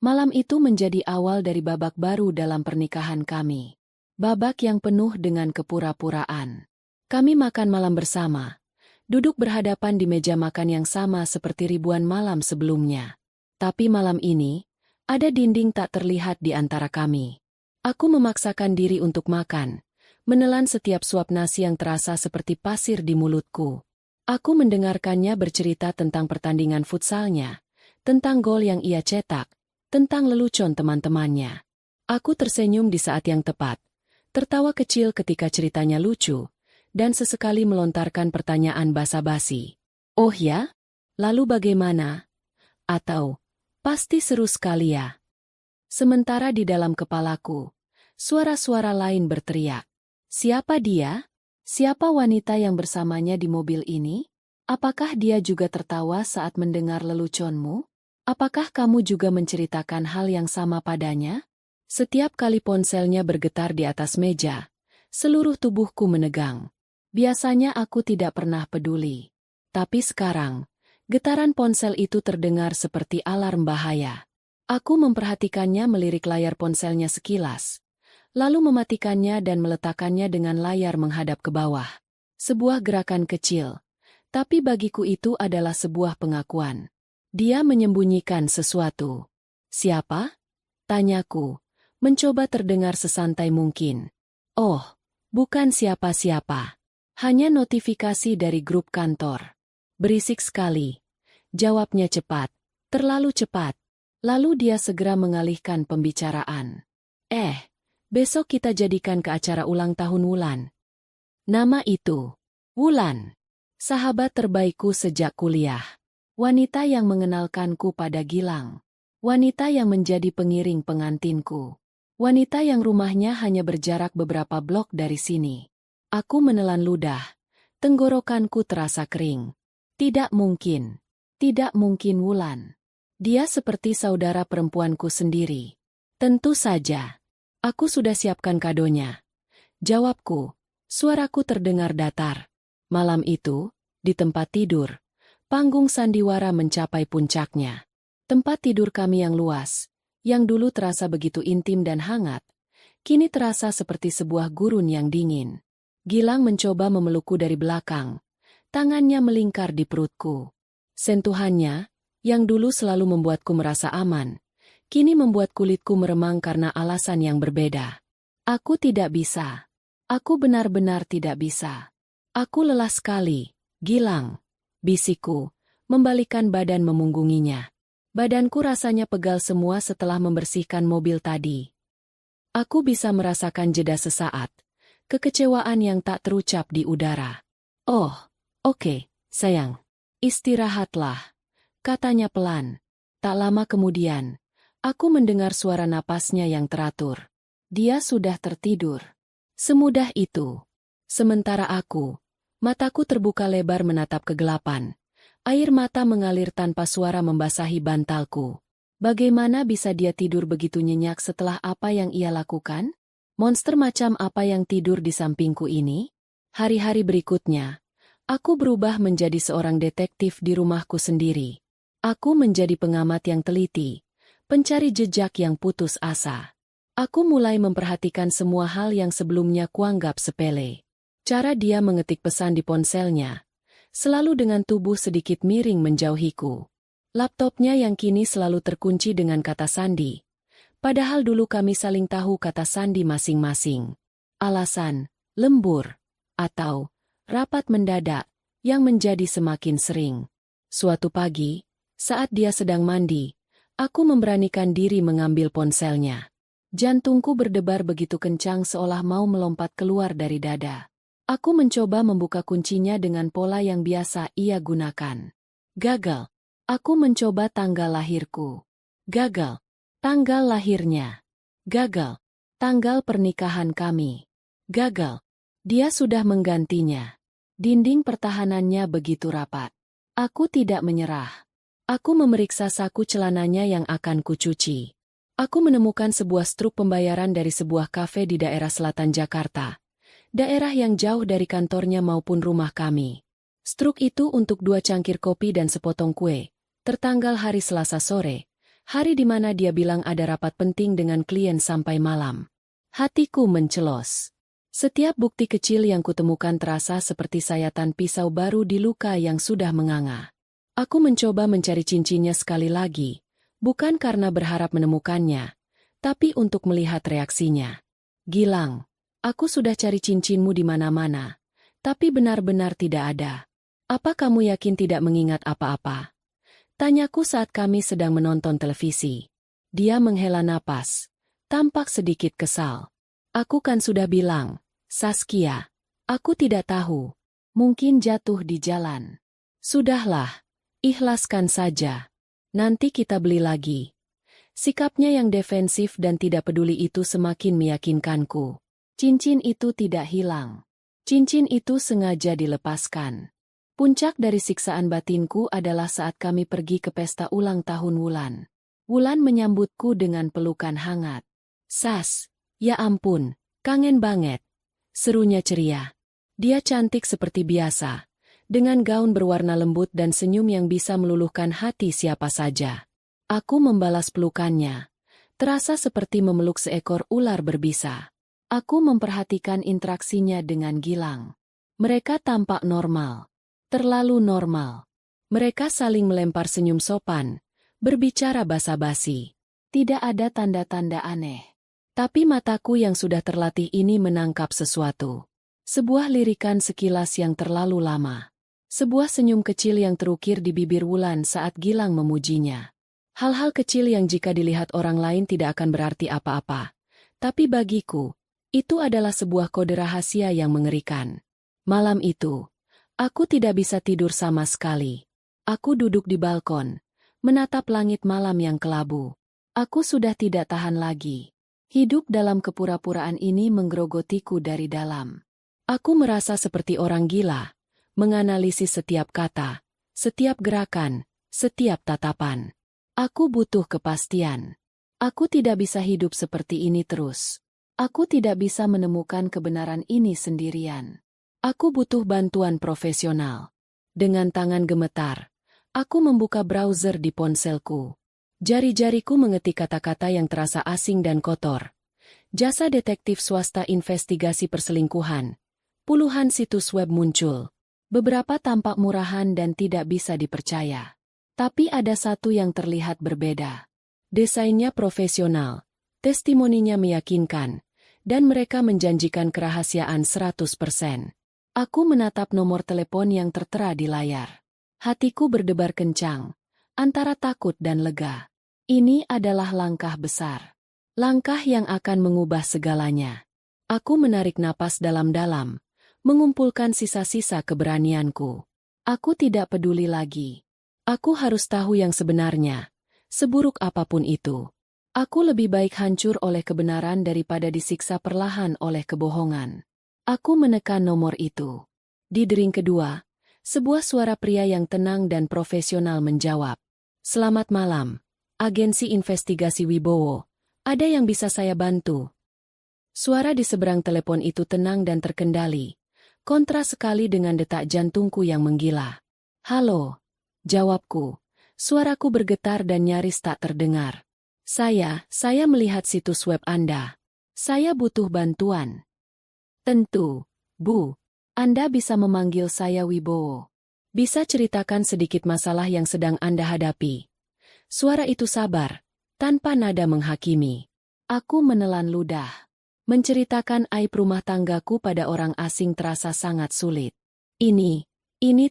A: Malam itu menjadi awal dari babak baru dalam pernikahan kami. Babak yang penuh dengan kepura-puraan. Kami makan malam bersama, duduk berhadapan di meja makan yang sama seperti ribuan malam sebelumnya. Tapi malam ini, ada dinding tak terlihat di antara kami. Aku memaksakan diri untuk makan, menelan setiap suap nasi yang terasa seperti pasir di mulutku. Aku mendengarkannya bercerita tentang pertandingan futsalnya, tentang gol yang ia cetak, tentang lelucon teman-temannya. Aku tersenyum di saat yang tepat, tertawa kecil ketika ceritanya lucu, dan sesekali melontarkan pertanyaan basa-basi. "Oh ya? Lalu bagaimana?" Atau, "Pasti seru sekali ya." Sementara di dalam kepalaku, suara-suara lain berteriak. "Siapa dia? Siapa wanita yang bersamanya di mobil ini? Apakah dia juga tertawa saat mendengar leluconmu? Apakah kamu juga menceritakan hal yang sama padanya?" Setiap kali ponselnya bergetar di atas meja, seluruh tubuhku menegang. Biasanya aku tidak pernah peduli. Tapi sekarang, getaran ponsel itu terdengar seperti alarm bahaya. Aku memperhatikannya melirik layar ponselnya sekilas, lalu mematikannya dan meletakkannya dengan layar menghadap ke bawah. Sebuah gerakan kecil, tapi bagiku itu adalah sebuah pengakuan. Dia menyembunyikan sesuatu. "Siapa?" tanyaku, mencoba terdengar sesantai mungkin. "Oh, bukan siapa-siapa. Hanya notifikasi dari grup kantor." "Berisik sekali," jawabnya cepat, terlalu cepat. Lalu dia segera mengalihkan pembicaraan. Besok kita jadikan ke acara ulang tahun Wulan." Nama itu, Wulan, sahabat terbaikku sejak kuliah. Wanita yang mengenalkanku pada Gilang. Wanita yang menjadi pengiring pengantinku. Wanita yang rumahnya hanya berjarak beberapa blok dari sini. Aku menelan ludah. Tenggorokanku terasa kering. Tidak mungkin. Tidak mungkin Wulan. Dia seperti saudara perempuanku sendiri. "Tentu saja. Aku sudah siapkan kadonya." Jawabku. Suaraku terdengar datar. Malam itu, di tempat tidur, panggung sandiwara mencapai puncaknya. Tempat tidur kami yang luas, yang dulu terasa begitu intim dan hangat, kini terasa seperti sebuah gurun yang dingin. Gilang mencoba memelukku dari belakang, Tangannya melingkar di perutku. Sentuhannya, yang dulu selalu membuatku merasa aman, kini membuat kulitku meremang karena alasan yang berbeda. Aku tidak bisa. Aku benar-benar tidak bisa. Aku lelah sekali, Gilang, bisikku, membalikkan badan memunggunginya. Badanku rasanya pegal semua setelah membersihkan mobil tadi. Aku bisa merasakan jeda sesaat, kekecewaan yang tak terucap di udara. Oh, oke, sayang. Istirahatlah, katanya pelan. Tak lama kemudian, aku mendengar suara napasnya yang teratur. Dia sudah tertidur. Semudah itu. Sementara aku, mataku terbuka lebar menatap kegelapan. Air mata mengalir tanpa suara membasahi bantalku. Bagaimana bisa dia tidur begitu nyenyak setelah apa yang ia lakukan? Monster macam apa yang tidur di sampingku ini? Hari-hari berikutnya, aku berubah menjadi seorang detektif di rumahku sendiri. Aku menjadi pengamat yang teliti, pencari jejak yang putus asa. Aku mulai memperhatikan semua hal yang sebelumnya kuanggap sepele. Cara dia mengetik pesan di ponselnya, selalu dengan tubuh sedikit miring menjauhiku. Laptopnya yang kini selalu terkunci dengan kata sandi. Padahal dulu kami saling tahu kata sandi masing-masing. Alasan, lembur, atau rapat mendadak, yang menjadi semakin sering. Suatu pagi, saat dia sedang mandi, aku memberanikan diri mengambil ponselnya. Jantungku berdebar begitu kencang seolah mau melompat keluar dari dada. Aku mencoba membuka kuncinya dengan pola yang biasa ia gunakan. Gagal. Aku mencoba tanggal lahirku. Gagal. Tanggal lahirnya. Gagal. Tanggal pernikahan kami. Gagal. Dia sudah menggantinya. Dinding pertahanannya begitu rapat. Aku tidak menyerah. Aku memeriksa saku celananya yang akan kucuci. Aku menemukan sebuah struk pembayaran dari sebuah kafe di daerah selatan Jakarta. Daerah yang jauh dari kantornya maupun rumah kami. Struk itu untuk 2 cangkir kopi dan sepotong kue. Tertanggal hari Selasa sore, hari di mana dia bilang ada rapat penting dengan klien sampai malam. Hatiku mencelos. Setiap bukti kecil yang kutemukan terasa seperti sayatan pisau baru di luka yang sudah menganga. Aku mencoba mencari cincinnya sekali lagi, bukan karena berharap menemukannya, tapi untuk melihat reaksinya. Gilang. Aku sudah cari cincinmu di mana-mana, tapi benar-benar tidak ada. Apa kamu yakin tidak mengingat apa-apa? Tanyaku saat kami sedang menonton televisi. Dia menghela napas, tampak sedikit kesal. Aku kan sudah bilang, Saskia, aku tidak tahu. Mungkin jatuh di jalan. Sudahlah, ikhlaskan saja. Nanti kita beli lagi. Sikapnya yang defensif dan tidak peduli itu semakin meyakinkanku. Cincin itu tidak hilang. Cincin itu sengaja dilepaskan. Puncak dari siksaan batinku adalah saat kami pergi ke pesta ulang tahun Wulan. Wulan menyambutku dengan pelukan hangat. Sas, ya ampun, kangen banget. Serunya ceria. Dia cantik seperti biasa, dengan gaun berwarna lembut dan senyum yang bisa meluluhkan hati siapa saja. Aku membalas pelukannya. Terasa seperti memeluk seekor ular berbisa. Aku memperhatikan interaksinya dengan Gilang. Mereka tampak normal. Terlalu normal. Mereka saling melempar senyum sopan, berbicara basa-basi. Tidak ada tanda-tanda aneh. Tapi mataku yang sudah terlatih ini menangkap sesuatu. Sebuah lirikan sekilas yang terlalu lama. Sebuah senyum kecil yang terukir di bibir Wulan saat Gilang memujinya. Hal-hal kecil yang jika dilihat orang lain tidak akan berarti apa-apa. Tapi bagiku, itu adalah sebuah kode rahasia yang mengerikan. Malam itu, aku tidak bisa tidur sama sekali. Aku duduk di balkon, menatap langit malam yang kelabu. Aku sudah tidak tahan lagi. Hidup dalam kepura-puraan ini menggerogotiku dari dalam. Aku merasa seperti orang gila, menganalisis setiap kata, setiap gerakan, setiap tatapan. Aku butuh kepastian. Aku tidak bisa hidup seperti ini terus. Aku tidak bisa menemukan kebenaran ini sendirian. Aku butuh bantuan profesional. Dengan tangan gemetar, aku membuka browser di ponselku. Jari-jariku mengetik kata-kata yang terasa asing dan kotor. Jasa detektif swasta investigasi perselingkuhan. Puluhan situs web muncul. Beberapa tampak murahan dan tidak bisa dipercaya. Tapi ada satu yang terlihat berbeda. Desainnya profesional, testimoninya meyakinkan, dan mereka menjanjikan kerahasiaan 100%. Aku menatap nomor telepon yang tertera di layar. Hatiku berdebar kencang, antara takut dan lega. Ini adalah langkah besar. Langkah yang akan mengubah segalanya. Aku menarik napas dalam-dalam, mengumpulkan sisa-sisa keberanianku. Aku tidak peduli lagi. Aku harus tahu yang sebenarnya, seburuk apapun itu. Aku lebih baik hancur oleh kebenaran daripada disiksa perlahan oleh kebohongan. Aku menekan nomor itu. Di dering kedua, sebuah suara pria yang tenang dan profesional menjawab. Selamat malam, Agensi Investigasi Wibowo. Ada yang bisa saya bantu? Suara di seberang telepon itu tenang dan terkendali. Kontra sekali dengan detak jantungku yang menggila. Halo, jawabku. Suaraku bergetar dan nyaris tak terdengar. Saya melihat situs web Anda. Saya butuh bantuan. Tentu, Bu. Anda bisa memanggil saya Wibowo. Bisa ceritakan sedikit masalah yang sedang Anda hadapi. Suara itu sabar, tanpa nada menghakimi. Aku menelan ludah. Menceritakan aib rumah tanggaku pada orang asing terasa sangat sulit. Ini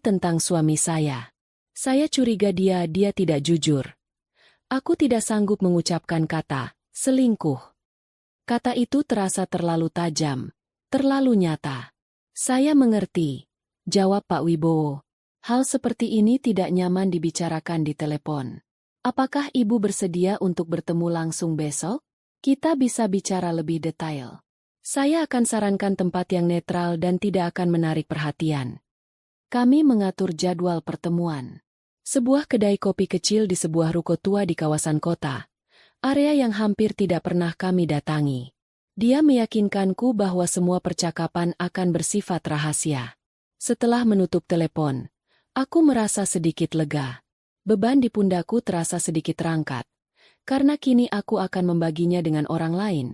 A: tentang suami saya. Saya curiga dia tidak jujur. Aku tidak sanggup mengucapkan kata selingkuh. Kata itu terasa terlalu tajam, terlalu nyata. Saya mengerti, jawab Pak Wibowo. Hal seperti ini tidak nyaman dibicarakan di telepon. Apakah Ibu bersedia untuk bertemu langsung besok? Kita bisa bicara lebih detail. Saya akan sarankan tempat yang netral dan tidak akan menarik perhatian. Kami mengatur jadwal pertemuan. Sebuah kedai kopi kecil di sebuah ruko tua di kawasan kota. Area yang hampir tidak pernah kami datangi. Dia meyakinkanku bahwa semua percakapan akan bersifat rahasia. Setelah menutup telepon, aku merasa sedikit lega. Beban di pundakku terasa sedikit terangkat. Karena kini aku akan membaginya dengan orang lain,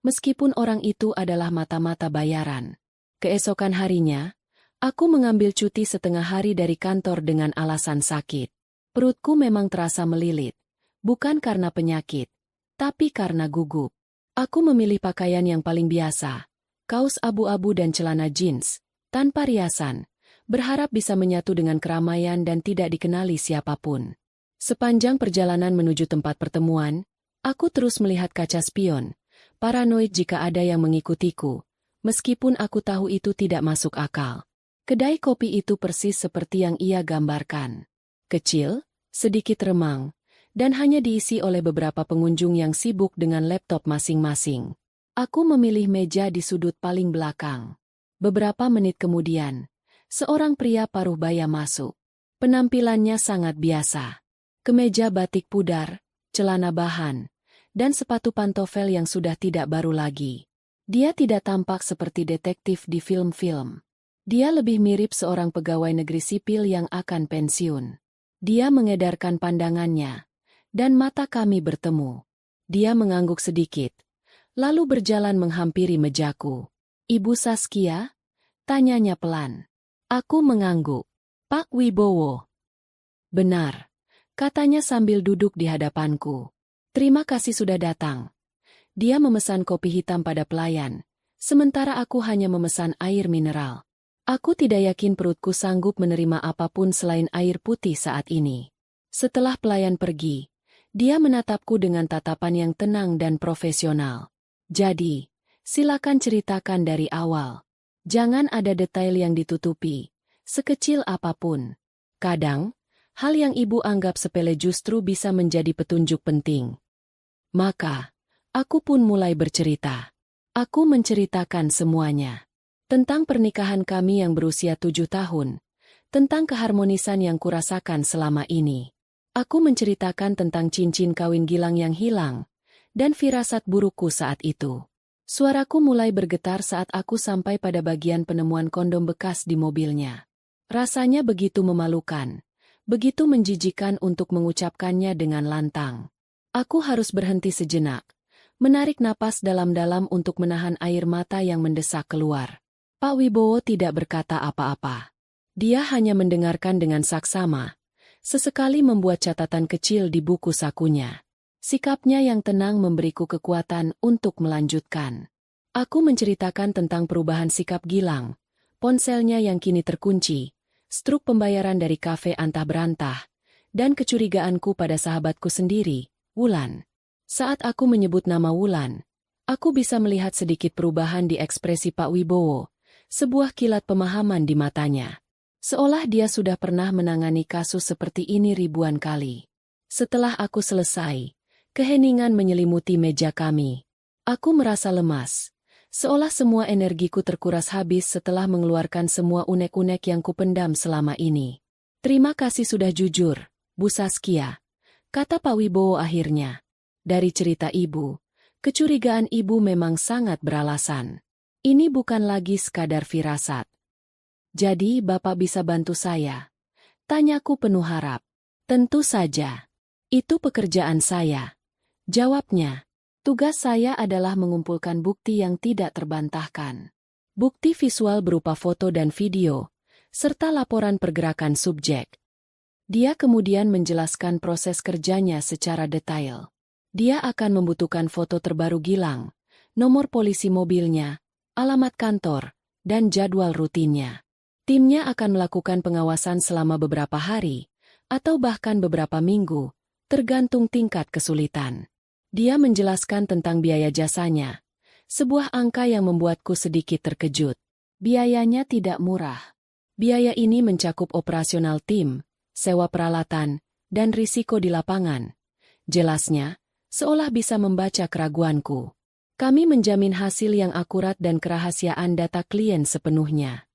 A: meskipun orang itu adalah mata-mata bayaran. Keesokan harinya, aku mengambil cuti setengah hari dari kantor dengan alasan sakit. Perutku memang terasa melilit, bukan karena penyakit, tapi karena gugup. Aku memilih pakaian yang paling biasa, kaos abu-abu dan celana jeans, tanpa riasan, berharap bisa menyatu dengan keramaian dan tidak dikenali siapapun. Sepanjang perjalanan menuju tempat pertemuan, aku terus melihat kaca spion, paranoid jika ada yang mengikutiku, meskipun aku tahu itu tidak masuk akal. Kedai kopi itu persis seperti yang ia gambarkan. Kecil, sedikit remang, dan hanya diisi oleh beberapa pengunjung yang sibuk dengan laptop masing-masing. Aku memilih meja di sudut paling belakang. Beberapa menit kemudian, seorang pria paruh baya masuk. Penampilannya sangat biasa. Kemeja batik pudar, celana bahan, dan sepatu pantofel yang sudah tidak baru lagi. Dia tidak tampak seperti detektif di film-film. Dia lebih mirip seorang pegawai negeri sipil yang akan pensiun. Dia mengedarkan pandangannya, dan mata kami bertemu. Dia mengangguk sedikit, lalu berjalan menghampiri mejaku. Ibu Saskia? Tanyanya pelan. Aku mengangguk. Pak Wibowo. Benar. Katanya sambil duduk di hadapanku. Terima kasih sudah datang. Dia memesan kopi hitam pada pelayan, sementara aku hanya memesan air mineral. Aku tidak yakin perutku sanggup menerima apapun selain air putih saat ini. Setelah pelayan pergi, dia menatapku dengan tatapan yang tenang dan profesional. Jadi, silakan ceritakan dari awal. Jangan ada detail yang ditutupi, sekecil apapun. Kadang, hal yang ibu anggap sepele justru bisa menjadi petunjuk penting. Maka, aku pun mulai bercerita. Aku menceritakan semuanya. Tentang pernikahan kami yang berusia 7 tahun. Tentang keharmonisan yang kurasakan selama ini. Aku menceritakan tentang cincin kawin Gilang yang hilang. Dan firasat burukku saat itu. Suaraku mulai bergetar saat aku sampai pada bagian penemuan kondom bekas di mobilnya. Rasanya begitu memalukan. Begitu menjijikan untuk mengucapkannya dengan lantang. Aku harus berhenti sejenak, menarik napas dalam-dalam untuk menahan air mata yang mendesak keluar. Pak Wibowo tidak berkata apa-apa. Dia hanya mendengarkan dengan saksama, sesekali membuat catatan kecil di buku sakunya. Sikapnya yang tenang memberiku kekuatan untuk melanjutkan. Aku menceritakan tentang perubahan sikap Gilang, ponselnya yang kini terkunci, struk pembayaran dari kafe antah berantah, dan kecurigaanku pada sahabatku sendiri, Wulan. Saat aku menyebut nama Wulan, aku bisa melihat sedikit perubahan di ekspresi Pak Wibowo, sebuah kilat pemahaman di matanya. Seolah dia sudah pernah menangani kasus seperti ini ribuan kali. Setelah aku selesai, keheningan menyelimuti meja kami. Aku merasa lemas, seolah semua energiku terkuras habis setelah mengeluarkan semua unek-unek yang kupendam selama ini. Terima kasih sudah jujur, Bu Saskia, kata Pak Wibowo akhirnya. Dari cerita ibu, kecurigaan ibu memang sangat beralasan. Ini bukan lagi sekadar firasat. Jadi Bapak bisa bantu saya? Tanyaku penuh harap. Tentu saja. Itu pekerjaan saya. Jawabnya. Tugas saya adalah mengumpulkan bukti yang tidak terbantahkan. Bukti visual berupa foto dan video, serta laporan pergerakan subjek. Dia kemudian menjelaskan proses kerjanya secara detail. Dia akan membutuhkan foto terbaru Gilang, nomor polisi mobilnya, alamat kantor, dan jadwal rutinnya. Timnya akan melakukan pengawasan selama beberapa hari, atau bahkan beberapa minggu, tergantung tingkat kesulitan. Dia menjelaskan tentang biaya jasanya, sebuah angka yang membuatku sedikit terkejut. Biayanya tidak murah. Biaya ini mencakup operasional tim, sewa peralatan, dan risiko di lapangan. Jelasnya, seolah bisa membaca keraguanku. Kami menjamin hasil yang akurat dan kerahasiaan data klien sepenuhnya.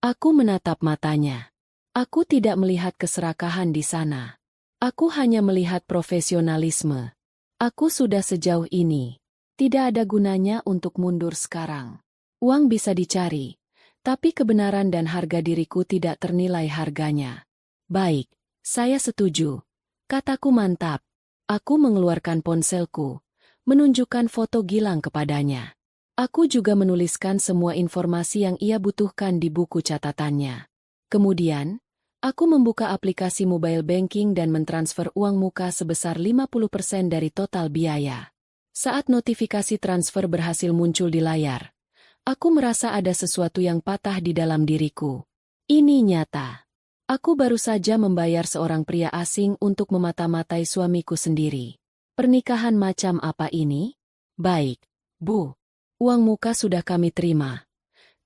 A: Aku menatap matanya. Aku tidak melihat keserakahan di sana. Aku hanya melihat profesionalisme. Aku sudah sejauh ini. Tidak ada gunanya untuk mundur sekarang. Uang bisa dicari, tapi kebenaran dan harga diriku tidak ternilai harganya. Baik, saya setuju. Kataku mantap. Aku mengeluarkan ponselku, menunjukkan foto Gilang kepadanya. Aku juga menuliskan semua informasi yang ia butuhkan di buku catatannya. Kemudian, aku membuka aplikasi mobile banking dan mentransfer uang muka sebesar 50% dari total biaya. Saat notifikasi transfer berhasil muncul di layar, aku merasa ada sesuatu yang patah di dalam diriku. Ini nyata. Aku baru saja membayar seorang pria asing untuk memata-matai suamiku sendiri. Pernikahan macam apa ini? Baik, Bu. Uang muka sudah kami terima,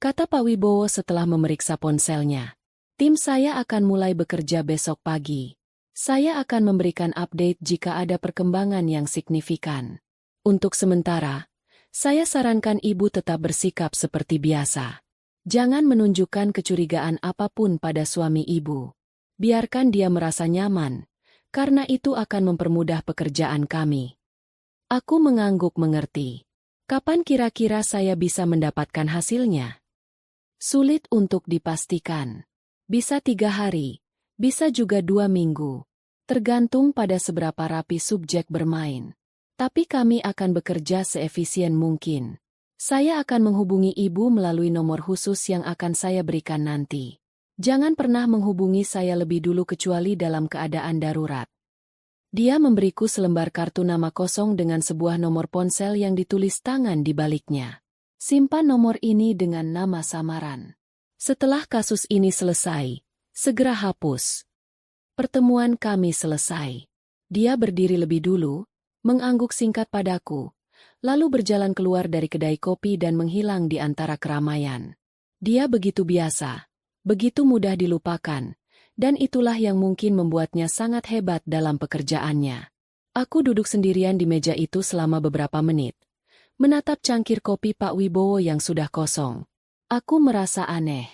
A: kata Pak Wibowo setelah memeriksa ponselnya. Tim saya akan mulai bekerja besok pagi. Saya akan memberikan update jika ada perkembangan yang signifikan. Untuk sementara, saya sarankan Ibu tetap bersikap seperti biasa. Jangan menunjukkan kecurigaan apapun pada suami Ibu. Biarkan dia merasa nyaman, karena itu akan mempermudah pekerjaan kami. Aku mengangguk mengerti. Kapan kira-kira saya bisa mendapatkan hasilnya? Sulit untuk dipastikan. Bisa 3 hari, bisa juga 2 minggu. Tergantung pada seberapa rapi subjek bermain. Tapi kami akan bekerja seefisien mungkin. Saya akan menghubungi Ibu melalui nomor khusus yang akan saya berikan nanti. Jangan pernah menghubungi saya lebih dulu kecuali dalam keadaan darurat. Dia memberiku selembar kartu nama kosong dengan sebuah nomor ponsel yang ditulis tangan di baliknya. Simpan nomor ini dengan nama samaran. Setelah kasus ini selesai, segera hapus. Pertemuan kami selesai. Dia berdiri lebih dulu, mengangguk singkat padaku, lalu berjalan keluar dari kedai kopi dan menghilang di antara keramaian. Dia begitu biasa, begitu mudah dilupakan. Dan itulah yang mungkin membuatnya sangat hebat dalam pekerjaannya. Aku duduk sendirian di meja itu selama beberapa menit, menatap cangkir kopi Pak Wibowo yang sudah kosong. Aku merasa aneh.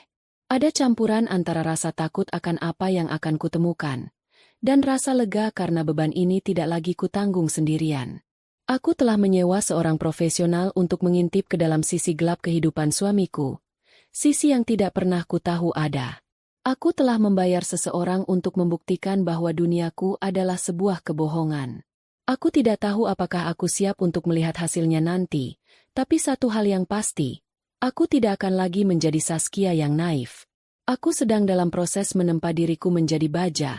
A: Ada campuran antara rasa takut akan apa yang akan kutemukan, dan rasa lega karena beban ini tidak lagi kutanggung sendirian. Aku telah menyewa seorang profesional untuk mengintip ke dalam sisi gelap kehidupan suamiku, sisi yang tidak pernah kutahu ada. Aku telah membayar seseorang untuk membuktikan bahwa duniaku adalah sebuah kebohongan. Aku tidak tahu apakah aku siap untuk melihat hasilnya nanti, tapi satu hal yang pasti, aku tidak akan lagi menjadi Saskia yang naif. Aku sedang dalam proses menempa diriku menjadi baja,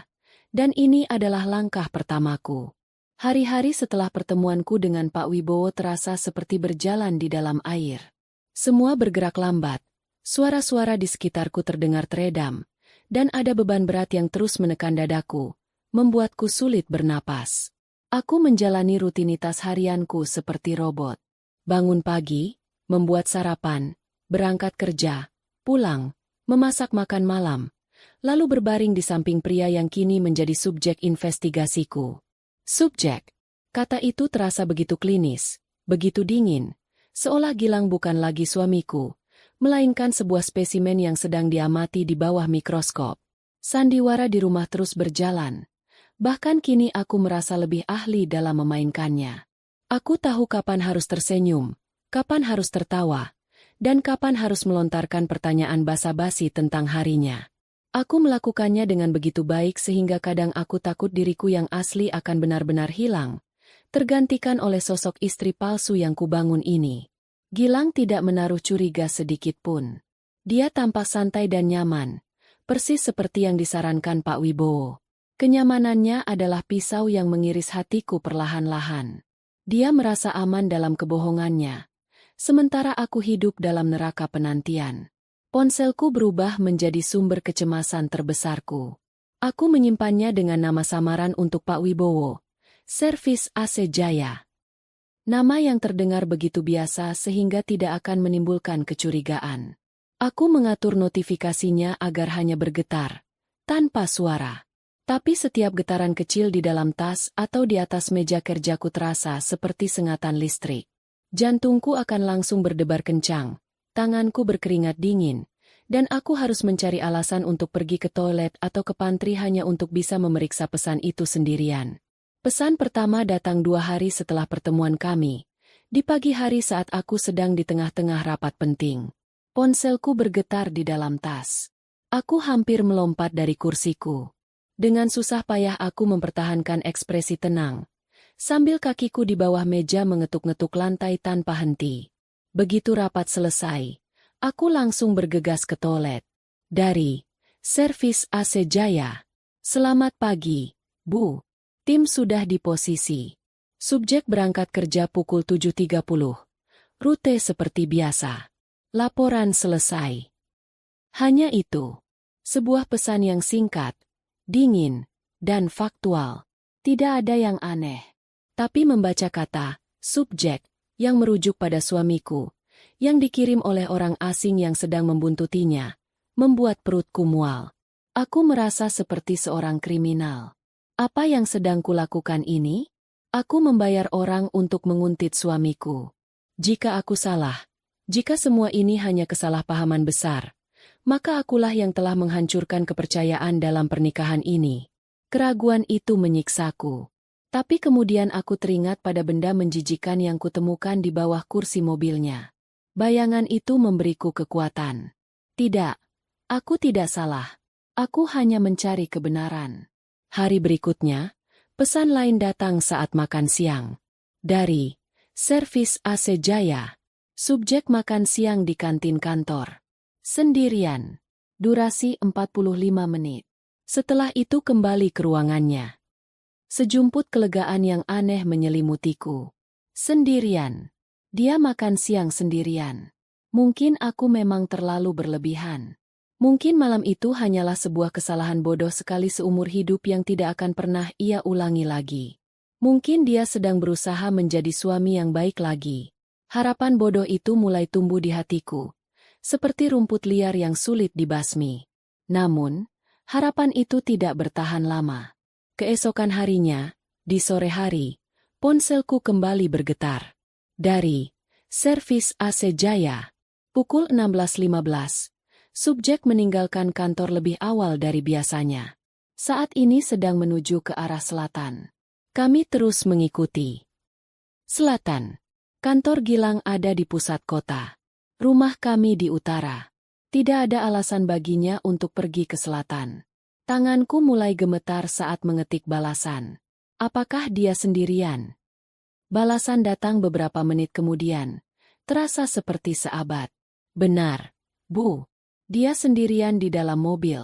A: dan ini adalah langkah pertamaku. Hari-hari setelah pertemuanku dengan Pak Wibowo terasa seperti berjalan di dalam air. Semua bergerak lambat, suara-suara di sekitarku terdengar teredam, dan ada beban berat yang terus menekan dadaku, membuatku sulit bernapas. Aku menjalani rutinitas harianku seperti robot. Bangun pagi, membuat sarapan, berangkat kerja, pulang, memasak makan malam, lalu berbaring di samping pria yang kini menjadi subjek investigasiku. Subjek. Kata itu terasa begitu klinis, begitu dingin, seolah Gilang bukan lagi suamiku, melainkan sebuah spesimen yang sedang diamati di bawah mikroskop. Sandiwara di rumah terus berjalan. Bahkan kini aku merasa lebih ahli dalam memainkannya. Aku tahu kapan harus tersenyum, kapan harus tertawa, dan kapan harus melontarkan pertanyaan basa-basi tentang harinya. Aku melakukannya dengan begitu baik sehingga kadang aku takut diriku yang asli akan benar-benar hilang, tergantikan oleh sosok istri palsu yang kubangun ini. Gilang tidak menaruh curiga sedikit pun. Dia tampak santai dan nyaman, persis seperti yang disarankan Pak Wibowo. Kenyamanannya adalah pisau yang mengiris hatiku perlahan-lahan. Dia merasa aman dalam kebohongannya, sementara aku hidup dalam neraka penantian. Ponselku berubah menjadi sumber kecemasan terbesarku. Aku menyimpannya dengan nama samaran untuk Pak Wibowo, Servis AC Jaya. Nama yang terdengar begitu biasa sehingga tidak akan menimbulkan kecurigaan. Aku mengatur notifikasinya agar hanya bergetar, tanpa suara. Tapi setiap getaran kecil di dalam tas atau di atas meja kerjaku terasa seperti sengatan listrik. Jantungku akan langsung berdebar kencang, tanganku berkeringat dingin, dan aku harus mencari alasan untuk pergi ke toilet atau ke pantry hanya untuk bisa memeriksa pesan itu sendirian. Pesan pertama datang 2 hari setelah pertemuan kami, di pagi hari saat aku sedang di tengah-tengah rapat penting. Ponselku bergetar di dalam tas. Aku hampir melompat dari kursiku. Dengan susah payah aku mempertahankan ekspresi tenang, sambil kakiku di bawah meja mengetuk-ngetuk lantai tanpa henti. Begitu rapat selesai, aku langsung bergegas ke toilet. Dari Servis AC Jaya. Selamat pagi, Bu. Tim sudah di posisi. Subjek berangkat kerja pukul 7.30. Rute seperti biasa. Laporan selesai. Hanya itu. Sebuah pesan yang singkat, dingin, dan faktual. Tidak ada yang aneh. Tapi membaca kata, subjek, yang merujuk pada suamiku, yang dikirim oleh orang asing yang sedang membuntutinya, membuat perutku mual. Aku merasa seperti seorang kriminal. Apa yang sedang kulakukan ini? Aku membayar orang untuk menguntit suamiku. Jika aku salah, jika semua ini hanya kesalahpahaman besar, maka akulah yang telah menghancurkan kepercayaan dalam pernikahan ini. Keraguan itu menyiksaku. Tapi kemudian aku teringat pada benda menjijikan yang kutemukan di bawah kursi mobilnya. Bayangan itu memberiku kekuatan. Tidak, aku tidak salah. Aku hanya mencari kebenaran. Hari berikutnya, pesan lain datang saat makan siang. Dari Servis AC Jaya. Subjek makan siang di kantin kantor. Sendirian. Durasi 45 menit. Setelah itu kembali ke ruangannya. Sejumput kelegaan yang aneh menyelimutiku. Sendirian. Dia makan siang sendirian. Mungkin aku memang terlalu berlebihan. Mungkin malam itu hanyalah sebuah kesalahan bodoh sekali seumur hidup yang tidak akan pernah ia ulangi lagi. Mungkin dia sedang berusaha menjadi suami yang baik lagi. Harapan bodoh itu mulai tumbuh di hatiku, seperti rumput liar yang sulit dibasmi. Namun, harapan itu tidak bertahan lama. Keesokan harinya, di sore hari, ponselku kembali bergetar. Dari Servis AC Jaya. Pukul 16.15. Subjek meninggalkan kantor lebih awal dari biasanya. Saat ini sedang menuju ke arah selatan. Kami terus mengikuti. Selatan. Kantor Gilang ada di pusat kota. Rumah kami di utara. Tidak ada alasan baginya untuk pergi ke selatan. Tanganku mulai gemetar saat mengetik balasan. Apakah dia sendirian? Balasan datang beberapa menit kemudian. Terasa seperti seabad. Benar, Bu. Dia sendirian di dalam mobil.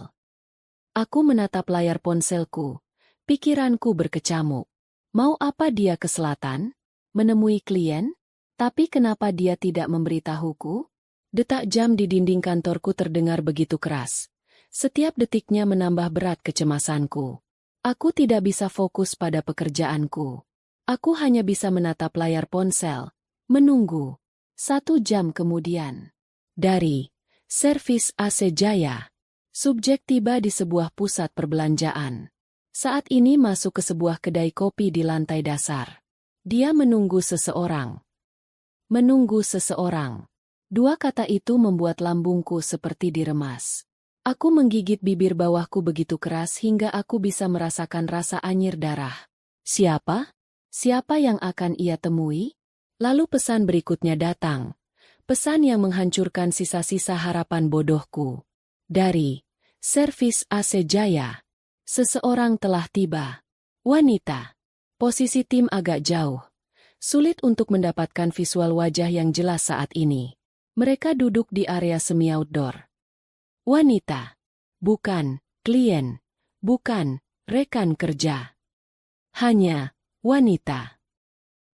A: Aku menatap layar ponselku. Pikiranku berkecamuk. Mau apa dia ke selatan? Menemui klien? Tapi kenapa dia tidak memberitahuku? Detak jam di dinding kantorku terdengar begitu keras. Setiap detiknya menambah berat kecemasanku. Aku tidak bisa fokus pada pekerjaanku. Aku hanya bisa menatap layar ponsel. Menunggu. 1 jam kemudian. Dari servis AC Jaya. Subjek tiba di sebuah pusat perbelanjaan. Saat ini masuk ke sebuah kedai kopi di lantai dasar. Dia menunggu seseorang. Menunggu seseorang. 2 kata itu membuat lambungku seperti diremas. Aku menggigit bibir bawahku begitu keras hingga aku bisa merasakan rasa anyir darah. Siapa? Siapa yang akan ia temui? Lalu pesan berikutnya datang. Pesan yang menghancurkan sisa-sisa harapan bodohku. Dari servis AC Jaya. Seseorang telah tiba. Wanita. Posisi tim agak jauh. Sulit untuk mendapatkan visual wajah yang jelas saat ini. Mereka duduk di area semi-outdoor. Wanita. Bukan klien. Bukan rekan kerja. Hanya wanita.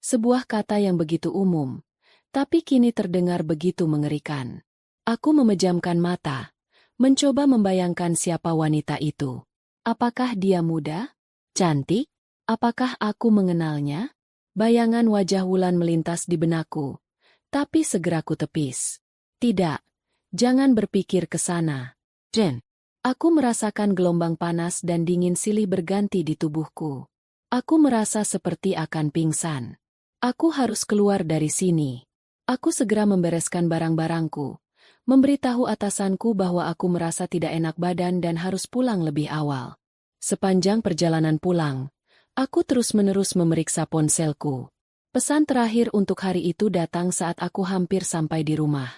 A: Sebuah kata yang begitu umum, tapi kini terdengar begitu mengerikan. Aku memejamkan mata, mencoba membayangkan siapa wanita itu. Apakah dia muda? Cantik? Apakah aku mengenalnya? Bayangan wajah Wulan melintas di benakku, tapi segera ku tepis. Tidak, jangan berpikir ke sana. Jen. Aku merasakan gelombang panas dan dingin silih berganti di tubuhku. Aku merasa seperti akan pingsan. Aku harus keluar dari sini. Aku segera membereskan barang-barangku, memberitahu atasanku bahwa aku merasa tidak enak badan dan harus pulang lebih awal. Sepanjang perjalanan pulang, aku terus-menerus memeriksa ponselku. Pesan terakhir untuk hari itu datang saat aku hampir sampai di rumah.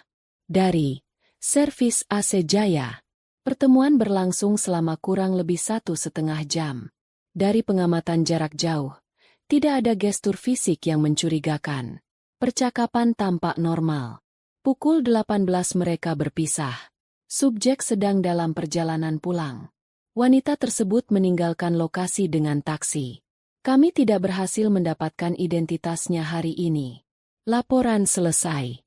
A: Dari servis AC Jaya. Pertemuan berlangsung selama kurang lebih 1,5 jam. Dari pengamatan jarak jauh, tidak ada gestur fisik yang mencurigakan. Percakapan tampak normal. Pukul 18 mereka berpisah. Subjek sedang dalam perjalanan pulang. Wanita tersebut meninggalkan lokasi dengan taksi. Kami tidak berhasil mendapatkan identitasnya hari ini. Laporan selesai.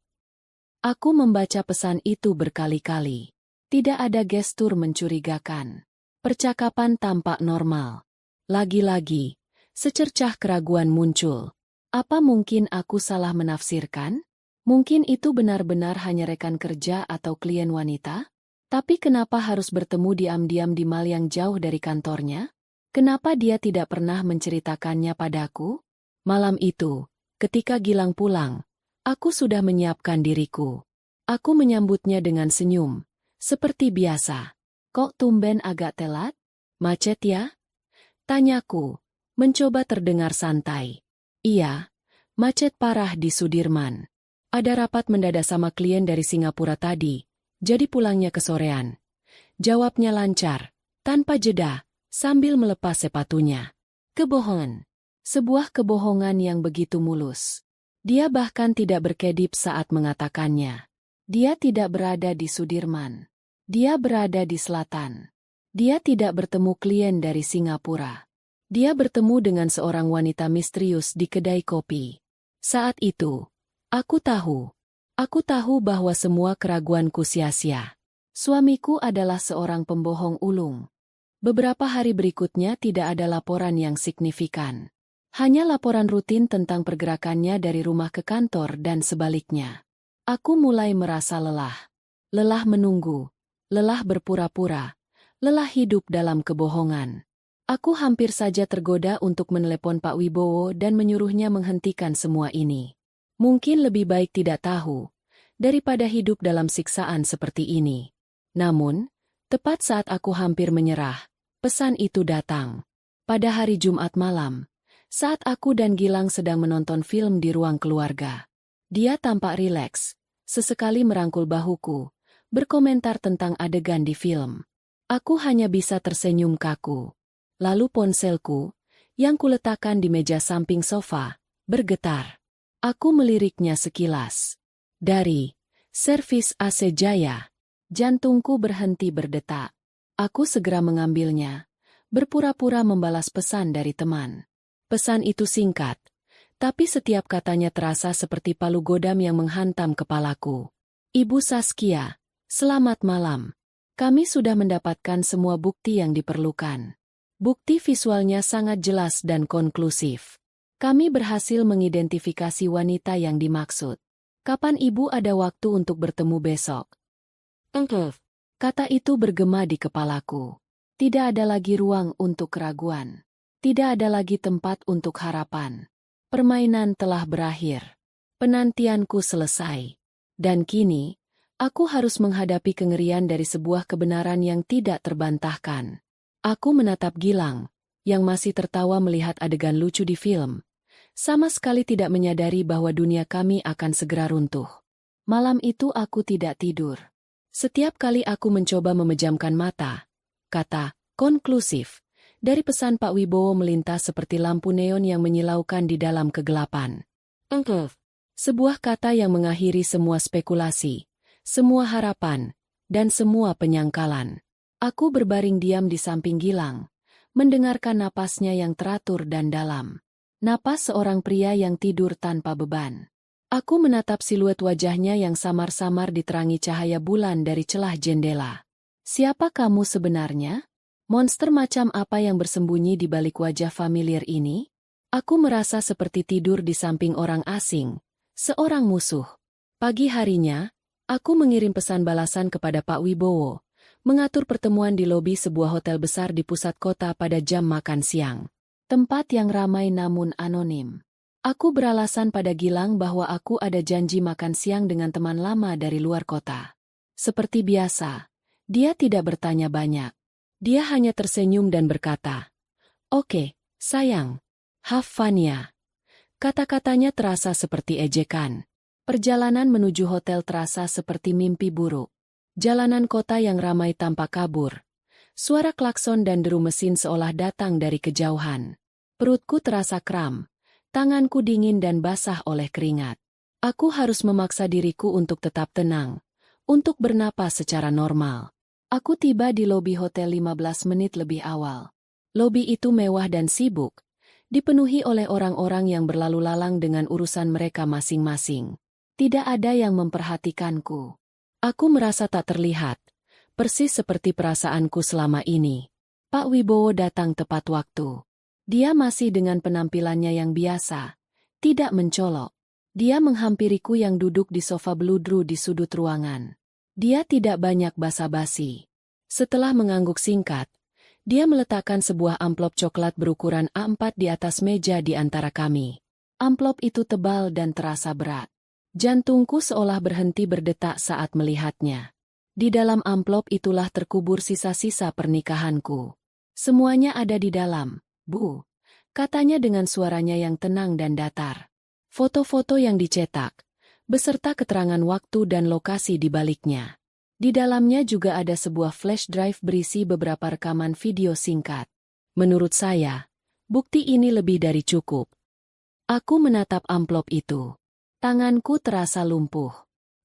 A: Aku membaca pesan itu berkali-kali. Tidak ada gestur mencurigakan. Percakapan tampak normal. Lagi-lagi, secercah keraguan muncul. Apa mungkin aku salah menafsirkan? Mungkin itu benar-benar hanya rekan kerja atau klien wanita? Tapi kenapa harus bertemu diam-diam di mal yang jauh dari kantornya? Kenapa dia tidak pernah menceritakannya padaku? Malam itu, ketika Gilang pulang, aku sudah menyiapkan diriku. Aku menyambutnya dengan senyum, seperti biasa. Kok tumben agak telat? Macet ya? Tanyaku, mencoba terdengar santai. Iya, macet parah di Sudirman. Ada rapat mendadak sama klien dari Singapura tadi, jadi pulangnya kesorean. Jawabnya lancar, tanpa jeda, sambil melepas sepatunya. Kebohongan. Sebuah kebohongan yang begitu mulus. Dia bahkan tidak berkedip saat mengatakannya. Dia tidak berada di Sudirman. Dia berada di selatan. Dia tidak bertemu klien dari Singapura. Dia bertemu dengan seorang wanita misterius di kedai kopi. Saat itu, aku tahu bahwa semua keraguanku sia-sia. Suamiku adalah seorang pembohong ulung. Beberapa hari berikutnya tidak ada laporan yang signifikan. Hanya laporan rutin tentang pergerakannya dari rumah ke kantor dan sebaliknya. Aku mulai merasa lelah. Lelah menunggu. Lelah berpura-pura. Lelah hidup dalam kebohongan. Aku hampir saja tergoda untuk menelepon Pak Wibowo dan menyuruhnya menghentikan semua ini. Mungkin lebih baik tidak tahu, daripada hidup dalam siksaan seperti ini. Namun, tepat saat aku hampir menyerah, pesan itu datang. Pada hari Jumat malam, saat aku dan Gilang sedang menonton film di ruang keluarga. Dia tampak rileks, sesekali merangkul bahuku, berkomentar tentang adegan di film. Aku hanya bisa tersenyum kaku. Lalu ponselku, yang kuletakkan di meja samping sofa, bergetar. Aku meliriknya sekilas. Dari servis AC Jaya. Jantungku berhenti berdetak. Aku segera mengambilnya, berpura-pura membalas pesan dari teman. Pesan itu singkat, tapi setiap katanya terasa seperti palu godam yang menghantam kepalaku. Ibu Saskia, selamat malam. Kami sudah mendapatkan semua bukti yang diperlukan. Bukti visualnya sangat jelas dan konklusif. Kami berhasil mengidentifikasi wanita yang dimaksud. Kapan ibu ada waktu untuk bertemu besok? Kata itu bergema di kepalaku. Tidak ada lagi ruang untuk keraguan. Tidak ada lagi tempat untuk harapan. Permainan telah berakhir. Penantianku selesai. Dan kini, aku harus menghadapi kengerian dari sebuah kebenaran yang tidak terbantahkan. Aku menatap Gilang, yang masih tertawa melihat adegan lucu di film. Sama sekali tidak menyadari bahwa dunia kami akan segera runtuh. Malam itu aku tidak tidur. Setiap kali aku mencoba memejamkan mata, kata konklusif dari pesan Pak Wibowo melintas seperti lampu neon yang menyilaukan di dalam kegelapan. Sebuah kata yang mengakhiri semua spekulasi, semua harapan, dan semua penyangkalan. Aku berbaring diam di samping Gilang, mendengarkan napasnya yang teratur dan dalam. Napas seorang pria yang tidur tanpa beban. Aku menatap siluet wajahnya yang samar-samar diterangi cahaya bulan dari celah jendela. Siapa kamu sebenarnya? Monster macam apa yang bersembunyi di balik wajah familiar ini? Aku merasa seperti tidur di samping orang asing, seorang musuh. Pagi harinya, aku mengirim pesan balasan kepada Pak Wibowo, mengatur pertemuan di lobi sebuah hotel besar di pusat kota pada jam makan siang. Tempat yang ramai namun anonim. Aku beralasan pada Gilang bahwa aku ada janji makan siang dengan teman lama dari luar kota. Seperti biasa, dia tidak bertanya banyak. Dia hanya tersenyum dan berkata, "Oke, sayang. Have fun ya." Kata-katanya terasa seperti ejekan. Perjalanan menuju hotel terasa seperti mimpi buruk. Jalanan kota yang ramai tanpa kabur. Suara klakson dan deru mesin seolah datang dari kejauhan. Perutku terasa kram. Tanganku dingin dan basah oleh keringat. Aku harus memaksa diriku untuk tetap tenang, untuk bernapas secara normal. Aku tiba di lobi hotel 15 menit lebih awal. Lobi itu mewah dan sibuk, dipenuhi oleh orang-orang yang berlalu lalang dengan urusan mereka masing-masing. Tidak ada yang memperhatikanku. Aku merasa tak terlihat, persis seperti perasaanku selama ini. Pak Wibowo datang tepat waktu. Dia masih dengan penampilannya yang biasa, tidak mencolok. Dia menghampiriku yang duduk di sofa beludru di sudut ruangan. Dia tidak banyak basa-basi. Setelah mengangguk singkat, dia meletakkan sebuah amplop coklat berukuran A4 di atas meja di antara kami. Amplop itu tebal dan terasa berat. Jantungku seolah berhenti berdetak saat melihatnya. Di dalam amplop itulah terkubur sisa-sisa pernikahanku. Semuanya ada di dalam. "Bu," katanya dengan suaranya yang tenang dan datar. Foto-foto yang dicetak, beserta keterangan waktu dan lokasi di baliknya. Di dalamnya juga ada sebuah flash drive berisi beberapa rekaman video singkat. Menurut saya, bukti ini lebih dari cukup. Aku menatap amplop itu. Tanganku terasa lumpuh.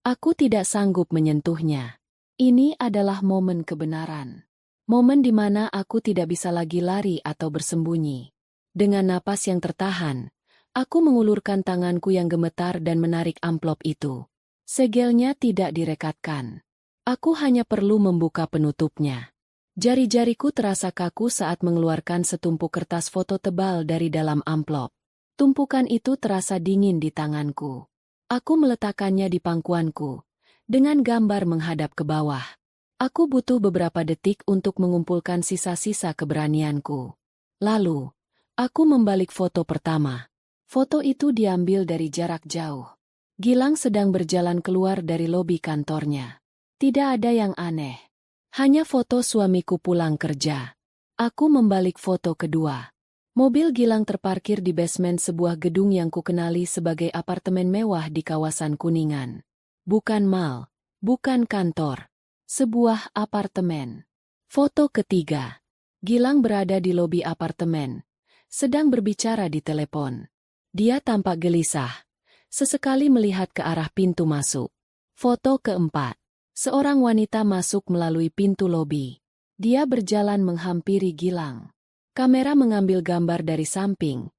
A: Aku tidak sanggup menyentuhnya. Ini adalah momen kebenaran. Momen di mana aku tidak bisa lagi lari atau bersembunyi. Dengan napas yang tertahan, aku mengulurkan tanganku yang gemetar dan menarik amplop itu. Segelnya tidak direkatkan. Aku hanya perlu membuka penutupnya. Jari-jariku terasa kaku saat mengeluarkan setumpuk kertas foto tebal dari dalam amplop. Tumpukan itu terasa dingin di tanganku. Aku meletakkannya di pangkuanku, dengan gambar menghadap ke bawah. Aku butuh beberapa detik untuk mengumpulkan sisa-sisa keberanianku. Lalu, aku membalik foto pertama. Foto itu diambil dari jarak jauh. Gilang sedang berjalan keluar dari lobi kantornya. Tidak ada yang aneh. Hanya foto suamiku pulang kerja. Aku membalik foto kedua. Mobil Gilang terparkir di basement sebuah gedung yang kukenali sebagai apartemen mewah di kawasan Kuningan. Bukan mall, bukan kantor. Sebuah apartemen. Foto ketiga. Gilang berada di lobi apartemen, sedang berbicara di telepon. Dia tampak gelisah, sesekali melihat ke arah pintu masuk. Foto keempat. Seorang wanita masuk melalui pintu lobi. Dia berjalan menghampiri Gilang. Kamera mengambil gambar dari samping,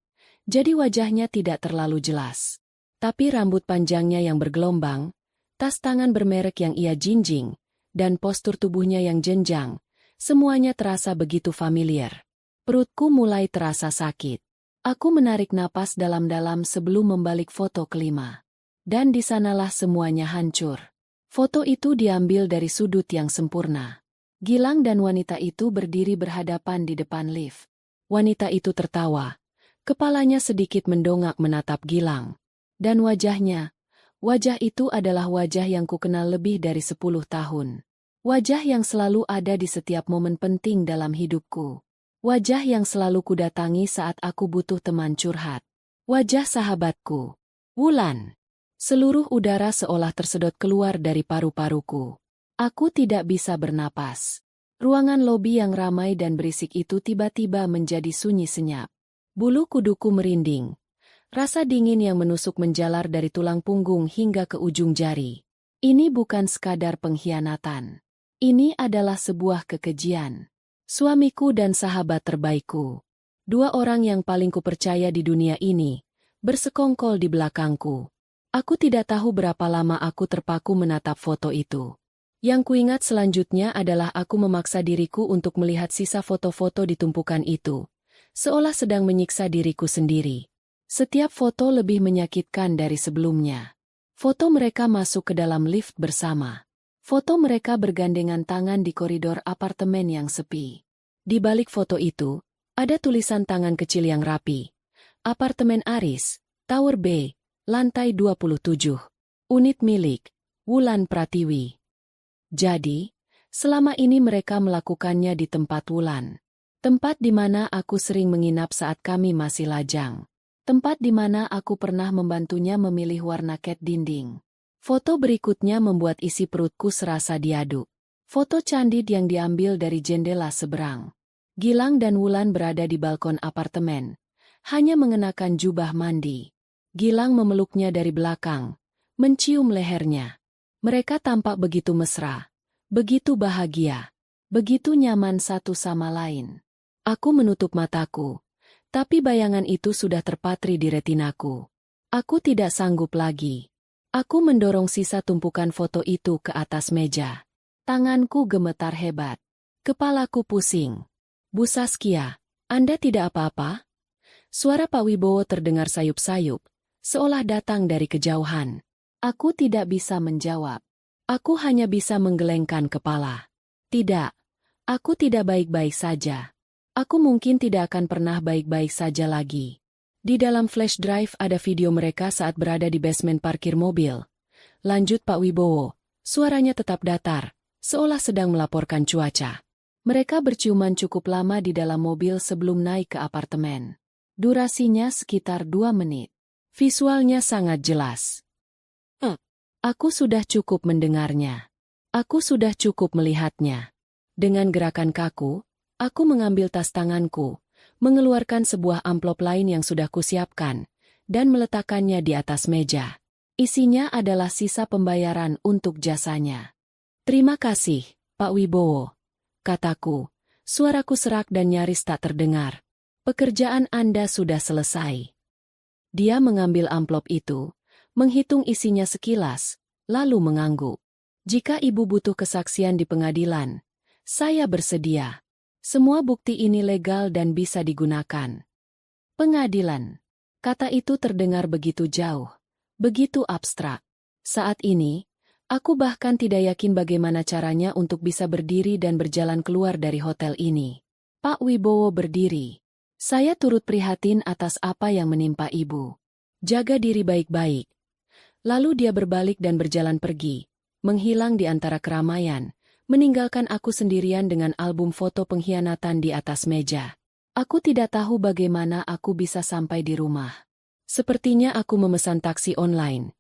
A: jadi wajahnya tidak terlalu jelas. Tapi rambut panjangnya yang bergelombang, tas tangan bermerek yang ia jinjing, dan postur tubuhnya yang jenjang, semuanya terasa begitu familiar. Perutku mulai terasa sakit. Aku menarik napas dalam-dalam sebelum membalik foto kelima. Dan di sanalah semuanya hancur. Foto itu diambil dari sudut yang sempurna. Gilang dan wanita itu berdiri berhadapan di depan lift. Wanita itu tertawa. Kepalanya sedikit mendongak menatap Gilang. Dan wajah itu adalah wajah yang kukenal lebih dari 10 tahun. Wajah yang selalu ada di setiap momen penting dalam hidupku. Wajah yang selalu kudatangi saat aku butuh teman curhat. Wajah sahabatku. Wulan. Seluruh udara seolah tersedot keluar dari paru-paruku. Aku tidak bisa bernapas. Ruangan lobi yang ramai dan berisik itu tiba-tiba menjadi sunyi senyap. Bulu kuduku merinding. Rasa dingin yang menusuk menjalar dari tulang punggung hingga ke ujung jari. Ini bukan sekadar pengkhianatan. Ini adalah sebuah kekejian. Suamiku dan sahabat terbaikku. Dua orang yang paling kupercaya di dunia ini, bersekongkol di belakangku. Aku tidak tahu berapa lama aku terpaku menatap foto itu. Yang kuingat selanjutnya adalah aku memaksa diriku untuk melihat sisa foto-foto di tumpukan itu, seolah sedang menyiksa diriku sendiri. Setiap foto lebih menyakitkan dari sebelumnya. Foto mereka masuk ke dalam lift bersama. Foto mereka bergandengan tangan di koridor apartemen yang sepi. Di balik foto itu, ada tulisan tangan kecil yang rapi. Apartemen Aris, Tower B, lantai 27. Unit milik Wulan Pratiwi. Jadi, selama ini mereka melakukannya di tempat Wulan. Tempat di mana aku sering menginap saat kami masih lajang. Tempat di mana aku pernah membantunya memilih warna cat dinding. Foto berikutnya membuat isi perutku serasa diaduk. Foto candid yang diambil dari jendela seberang. Gilang dan Wulan berada di balkon apartemen, hanya mengenakan jubah mandi. Gilang memeluknya dari belakang, mencium lehernya. Mereka tampak begitu mesra, begitu bahagia, begitu nyaman satu sama lain. Aku menutup mataku, tapi bayangan itu sudah terpatri di retinaku. Aku tidak sanggup lagi. Aku mendorong sisa tumpukan foto itu ke atas meja. Tanganku gemetar hebat. Kepalaku pusing. Bu Saskia, Anda tidak apa-apa? Suara Pak Wibowo terdengar sayup-sayup, seolah datang dari kejauhan. Aku tidak bisa menjawab. Aku hanya bisa menggelengkan kepala. Tidak, aku tidak baik-baik saja. Aku mungkin tidak akan pernah baik-baik saja lagi. Di dalam flash drive ada video mereka saat berada di basement parkir mobil. Lanjut Pak Wibowo, suaranya tetap datar, seolah sedang melaporkan cuaca. Mereka berciuman cukup lama di dalam mobil sebelum naik ke apartemen. Durasinya sekitar 2 menit. Visualnya sangat jelas. Aku sudah cukup mendengarnya. Aku sudah cukup melihatnya. Dengan gerakan kaku, aku mengambil tas tanganku, mengeluarkan sebuah amplop lain yang sudah kusiapkan, dan meletakkannya di atas meja. Isinya adalah sisa pembayaran untuk jasanya. Terima kasih, Pak Wibowo, kataku. Suaraku serak dan nyaris tak terdengar. Pekerjaan Anda sudah selesai. Dia mengambil amplop itu, menghitung isinya sekilas, lalu mengangguk. Jika Ibu butuh kesaksian di pengadilan, saya bersedia. Semua bukti ini legal dan bisa digunakan. Pengadilan. Kata itu terdengar begitu jauh, begitu abstrak. Saat ini, aku bahkan tidak yakin bagaimana caranya untuk bisa berdiri dan berjalan keluar dari hotel ini. Pak Wibowo berdiri. Saya turut prihatin atas apa yang menimpa Ibu. Jaga diri baik-baik. Lalu dia berbalik dan berjalan pergi, menghilang di antara keramaian, meninggalkan aku sendirian dengan album foto pengkhianatan di atas meja. Aku tidak tahu bagaimana aku bisa sampai di rumah. Sepertinya aku memesan taksi online,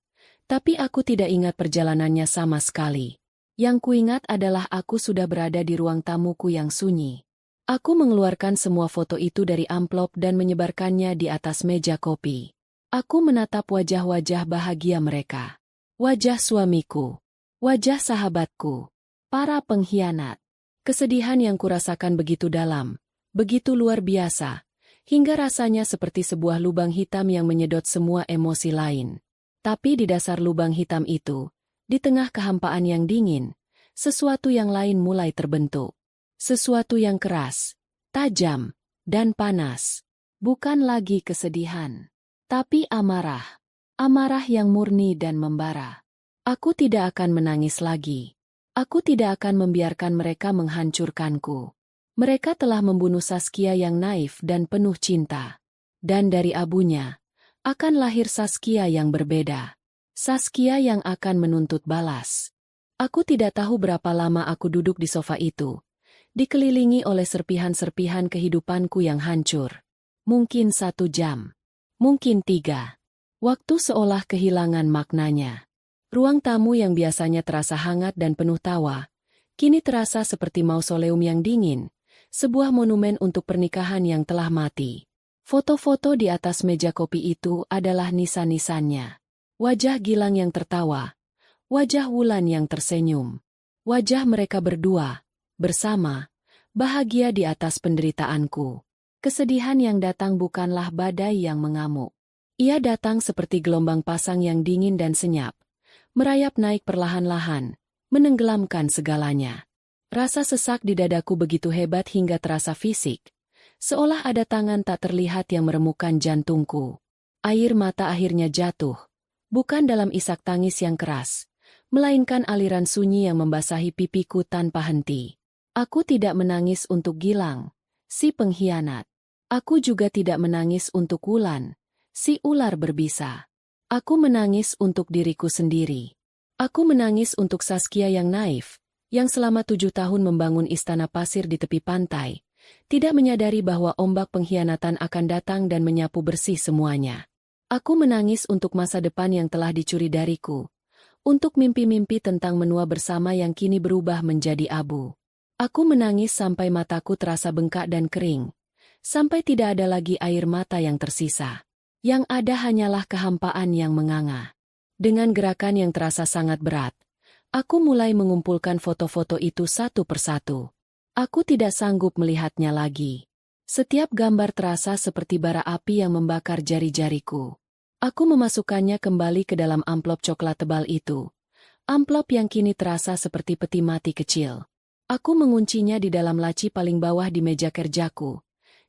A: tapi aku tidak ingat perjalanannya sama sekali. Yang kuingat adalah aku sudah berada di ruang tamuku yang sunyi. Aku mengeluarkan semua foto itu dari amplop dan menyebarkannya di atas meja kopi. Aku menatap wajah-wajah bahagia mereka. Wajah suamiku. Wajah sahabatku. Para pengkhianat. Kesedihan yang kurasakan begitu dalam, begitu luar biasa, hingga rasanya seperti sebuah lubang hitam yang menyedot semua emosi lain. Tapi di dasar lubang hitam itu, di tengah kehampaan yang dingin, sesuatu yang lain mulai terbentuk. Sesuatu yang keras, tajam, dan panas. Bukan lagi kesedihan, tapi amarah. Amarah yang murni dan membara. Aku tidak akan menangis lagi. Aku tidak akan membiarkan mereka menghancurkanku. Mereka telah membunuh Saskia yang naif dan penuh cinta. Dan dari abunya, akan lahir Saskia yang berbeda. Saskia yang akan menuntut balas. Aku tidak tahu berapa lama aku duduk di sofa itu, dikelilingi oleh serpihan-serpihan kehidupanku yang hancur. Mungkin 1 jam. Mungkin 3. Waktu seolah kehilangan maknanya. Ruang tamu yang biasanya terasa hangat dan penuh tawa, kini terasa seperti mausoleum yang dingin, sebuah monumen untuk pernikahan yang telah mati. Foto-foto di atas meja kopi itu adalah nisan-nisannya. Wajah Gilang yang tertawa, wajah Wulan yang tersenyum, wajah mereka berdua, bersama, bahagia di atas penderitaanku. Kesedihan yang datang bukanlah badai yang mengamuk. Ia datang seperti gelombang pasang yang dingin dan senyap, merayap naik perlahan-lahan, menenggelamkan segalanya. Rasa sesak di dadaku begitu hebat hingga terasa fisik, seolah ada tangan tak terlihat yang meremukkan jantungku. Air mata akhirnya jatuh, bukan dalam isak tangis yang keras, melainkan aliran sunyi yang membasahi pipiku tanpa henti. Aku tidak menangis untuk Gilang, si pengkhianat. Aku juga tidak menangis untuk Wulan, si ular berbisa. Aku menangis untuk diriku sendiri. Aku menangis untuk Saskia yang naif, yang selama 7 tahun membangun istana pasir di tepi pantai, tidak menyadari bahwa ombak pengkhianatan akan datang dan menyapu bersih semuanya. Aku menangis untuk masa depan yang telah dicuri dariku, untuk mimpi-mimpi tentang menua bersama yang kini berubah menjadi abu. Aku menangis sampai mataku terasa bengkak dan kering, sampai tidak ada lagi air mata yang tersisa. Yang ada hanyalah kehampaan yang menganga. Dengan gerakan yang terasa sangat berat, aku mulai mengumpulkan foto-foto itu satu persatu. Aku tidak sanggup melihatnya lagi. Setiap gambar terasa seperti bara api yang membakar jari-jariku. Aku memasukkannya kembali ke dalam amplop coklat tebal itu. Amplop yang kini terasa seperti peti mati kecil. Aku menguncinya di dalam laci paling bawah di meja kerjaku,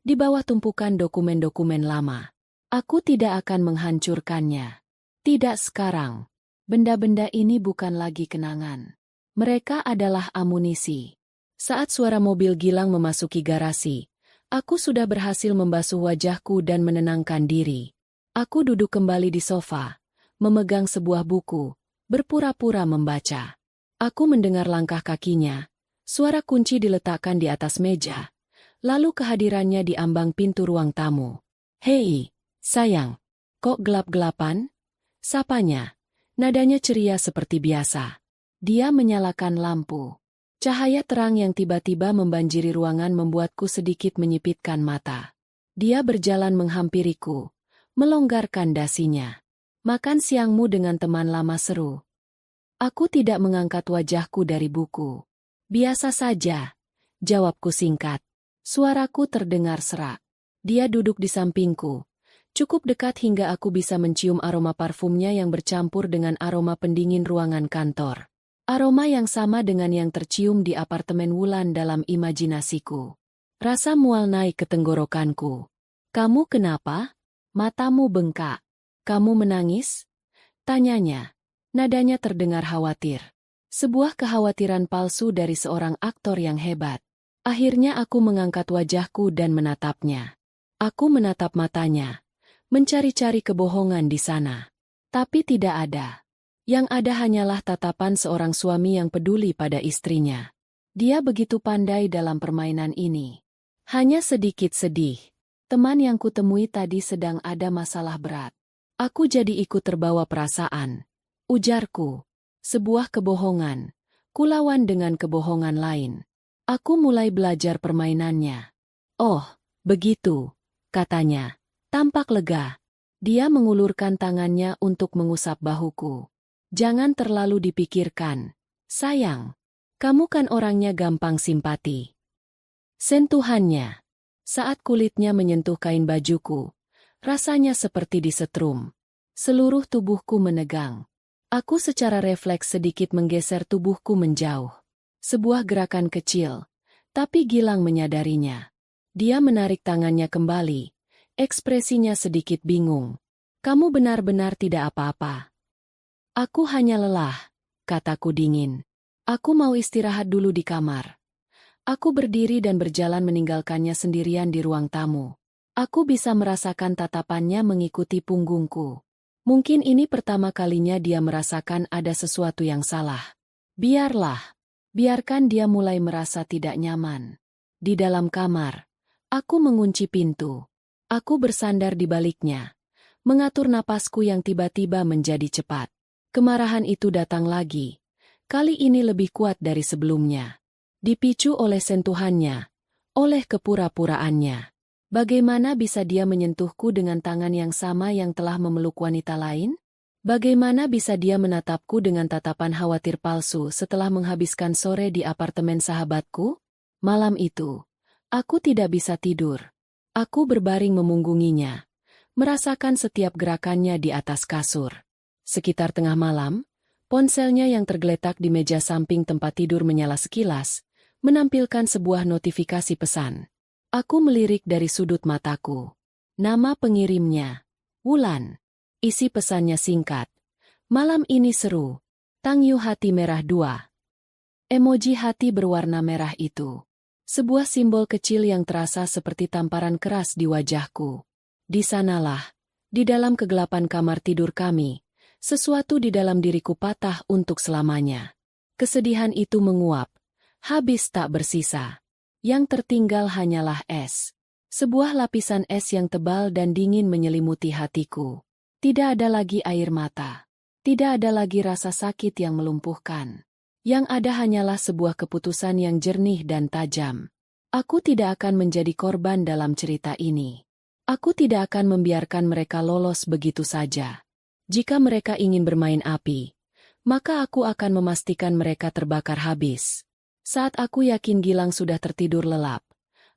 A: di bawah tumpukan dokumen-dokumen lama. Aku tidak akan menghancurkannya. Tidak sekarang. Benda-benda ini bukan lagi kenangan. Mereka adalah amunisi. Saat suara mobil Gilang memasuki garasi, aku sudah berhasil membasuh wajahku dan menenangkan diri. Aku duduk kembali di sofa, memegang sebuah buku, berpura-pura membaca. Aku mendengar langkah kakinya, suara kunci diletakkan di atas meja, lalu kehadirannya di ambang pintu ruang tamu. "Hei, sayang, kok gelap-gelapan?" Sapanya. Nadanya ceria seperti biasa. Dia menyalakan lampu. Cahaya terang yang tiba-tiba membanjiri ruangan membuatku sedikit menyipitkan mata. Dia berjalan menghampiriku, melonggarkan dasinya. "Makan siangmu dengan teman lama," seru. Aku tidak mengangkat wajahku dari buku. "Biasa saja," jawabku singkat. Suaraku terdengar serak. Dia duduk di sampingku. Cukup dekat hingga aku bisa mencium aroma parfumnya yang bercampur dengan aroma pendingin ruangan kantor. Aroma yang sama dengan yang tercium di apartemen Wulan dalam imajinasiku. Rasa mual naik ke tenggorokanku. "Kamu kenapa? Matamu bengkak. Kamu menangis?" tanyanya. Nadanya terdengar khawatir. Sebuah kekhawatiran palsu dari seorang aktor yang hebat. Akhirnya aku mengangkat wajahku dan menatapnya. Aku menatap matanya, mencari-cari kebohongan di sana. Tapi tidak ada. Yang ada hanyalah tatapan seorang suami yang peduli pada istrinya. Dia begitu pandai dalam permainan ini. Hanya sedikit sedih. Teman yang kutemui tadi sedang ada masalah berat. Aku jadi ikut terbawa perasaan. Ujarku. Sebuah kebohongan. Kulawan dengan kebohongan lain. Aku mulai belajar permainannya. "Oh, begitu," katanya. Tampak lega. Dia mengulurkan tangannya untuk mengusap bahuku. "Jangan terlalu dipikirkan," Sayang, kamu kan orangnya gampang simpati. Sentuhannya. Saat kulitnya menyentuh kain bajuku, rasanya seperti disetrum. Seluruh tubuhku menegang. Aku secara refleks sedikit menggeser tubuhku menjauh. Sebuah gerakan kecil, tapi Gilang menyadarinya. Dia menarik tangannya kembali. Ekspresinya sedikit bingung. Kamu benar-benar tidak apa-apa. Aku hanya lelah, kataku dingin. Aku mau istirahat dulu di kamar. Aku berdiri dan berjalan meninggalkannya sendirian di ruang tamu. Aku bisa merasakan tatapannya mengikuti punggungku. Mungkin ini pertama kalinya dia merasakan ada sesuatu yang salah. Biarlah. Biarkan dia mulai merasa tidak nyaman. Di dalam kamar, aku mengunci pintu. Aku bersandar di baliknya, mengatur napasku yang tiba-tiba menjadi cepat. Kemarahan itu datang lagi. Kali ini lebih kuat dari sebelumnya. Dipicu oleh sentuhannya, oleh kepura-puraannya. Bagaimana bisa dia menyentuhku dengan tangan yang sama yang telah memeluk wanita lain? Bagaimana bisa dia menatapku dengan tatapan khawatir palsu setelah menghabiskan sore di apartemen sahabatku? Malam itu, aku tidak bisa tidur. Aku berbaring memunggunginya, merasakan setiap gerakannya di atas kasur. Sekitar tengah malam, ponselnya yang tergeletak di meja samping tempat tidur menyala sekilas, menampilkan sebuah notifikasi pesan. Aku melirik dari sudut mataku. Nama pengirimnya, Wulan. Isi pesannya singkat. Malam ini seru. Tangyu hati merah 2. Emoji hati berwarna merah itu. Sebuah simbol kecil yang terasa seperti tamparan keras di wajahku. Di sanalah, di dalam kegelapan kamar tidur kami, sesuatu di dalam diriku patah untuk selamanya. Kesedihan itu menguap. Habis tak bersisa. Yang tertinggal hanyalah es. Sebuah lapisan es yang tebal dan dingin menyelimuti hatiku. Tidak ada lagi air mata. Tidak ada lagi rasa sakit yang melumpuhkan. Yang ada hanyalah sebuah keputusan yang jernih dan tajam. Aku tidak akan menjadi korban dalam cerita ini. Aku tidak akan membiarkan mereka lolos begitu saja. Jika mereka ingin bermain api, maka aku akan memastikan mereka terbakar habis. Saat aku yakin Gilang sudah tertidur lelap,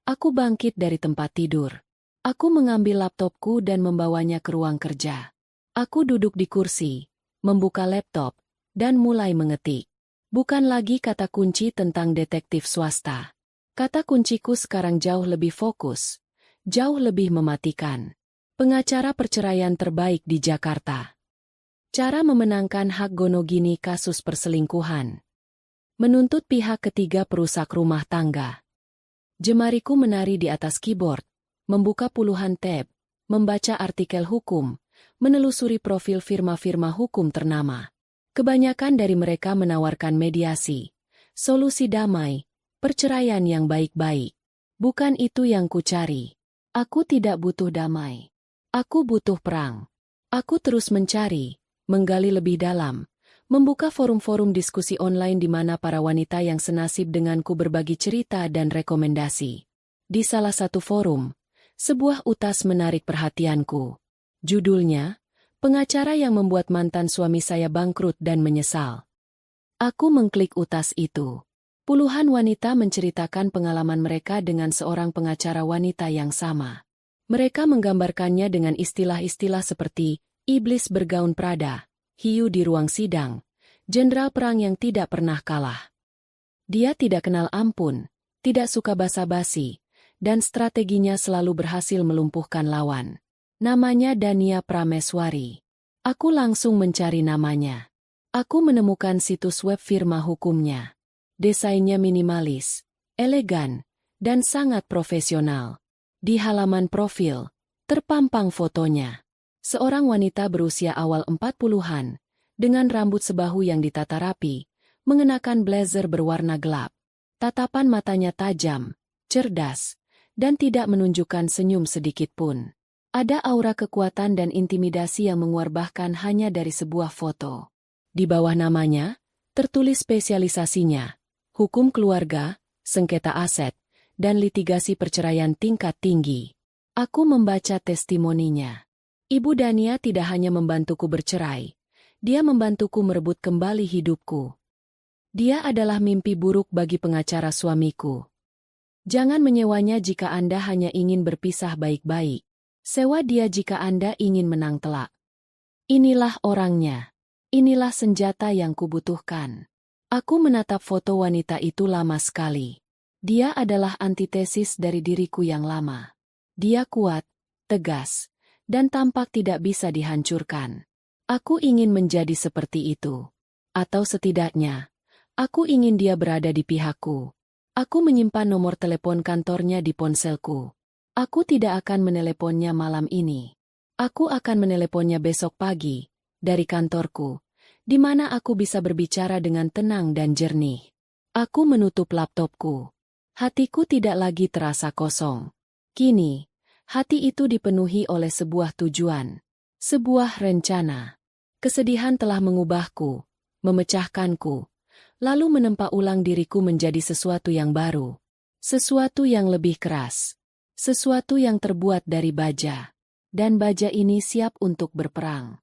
A: aku bangkit dari tempat tidur. Aku mengambil laptopku dan membawanya ke ruang kerja. Aku duduk di kursi, membuka laptop, dan mulai mengetik. Bukan lagi kata kunci tentang detektif swasta. Kata kunciku sekarang jauh lebih fokus, jauh lebih mematikan. Pengacara perceraian terbaik di Jakarta. Cara memenangkan hak Gonogini kasus perselingkuhan. Menuntut pihak ketiga perusak rumah tangga. Jemariku menari di atas keyboard, membuka puluhan tab, membaca artikel hukum, menelusuri profil firma-firma hukum ternama. Kebanyakan dari mereka menawarkan mediasi, solusi damai, perceraian yang baik-baik. Bukan itu yang kucari. Aku tidak butuh damai. Aku butuh perang. Aku terus mencari, menggali lebih dalam, membuka forum-forum diskusi online di mana para wanita yang senasib denganku berbagi cerita dan rekomendasi. Di salah satu forum, sebuah utas menarik perhatianku. Judulnya, Pengacara yang membuat mantan suami saya bangkrut dan menyesal. Aku mengklik utas itu. Puluhan wanita menceritakan pengalaman mereka dengan seorang pengacara wanita yang sama. Mereka menggambarkannya dengan istilah-istilah seperti iblis bergaun Prada, hiu di ruang sidang, jenderal perang yang tidak pernah kalah. Dia tidak kenal ampun, tidak suka basa-basi, dan strateginya selalu berhasil melumpuhkan lawan. Namanya Dania Prameswari. Aku langsung mencari namanya. Aku menemukan situs web firma hukumnya. Desainnya minimalis, elegan, dan sangat profesional. Di halaman profil, terpampang fotonya. Seorang wanita berusia awal 40-an, dengan rambut sebahu yang ditata rapi, mengenakan blazer berwarna gelap. Tatapan matanya tajam, cerdas, dan tidak menunjukkan senyum sedikit pun. Ada aura kekuatan dan intimidasi yang menguar bahkan hanya dari sebuah foto. Di bawah namanya, tertulis spesialisasinya, hukum keluarga, sengketa aset, dan litigasi perceraian tingkat tinggi. Aku membaca testimoninya. Ibu Dania tidak hanya membantuku bercerai, dia membantuku merebut kembali hidupku. Dia adalah mimpi buruk bagi pengacara suamiku. Jangan menyewanya jika Anda hanya ingin berpisah baik-baik. Sewa dia jika Anda ingin menang telak. Inilah orangnya. Inilah senjata yang kubutuhkan. Aku menatap foto wanita itu lama sekali. Dia adalah antitesis dari diriku yang lama. Dia kuat, tegas, dan tampak tidak bisa dihancurkan. Aku ingin menjadi seperti itu. Atau setidaknya, aku ingin dia berada di pihakku. Aku menyimpan nomor telepon kantornya di ponselku. Aku tidak akan meneleponnya malam ini. Aku akan meneleponnya besok pagi, dari kantorku, di mana aku bisa berbicara dengan tenang dan jernih. Aku menutup laptopku. Hatiku tidak lagi terasa kosong. Kini, hati itu dipenuhi oleh sebuah tujuan, sebuah rencana. Kesedihan telah mengubahku, memecahkanku, lalu menempa ulang diriku menjadi sesuatu yang baru. Sesuatu yang lebih keras. Sesuatu yang terbuat dari baja. Dan baja ini siap untuk berperang.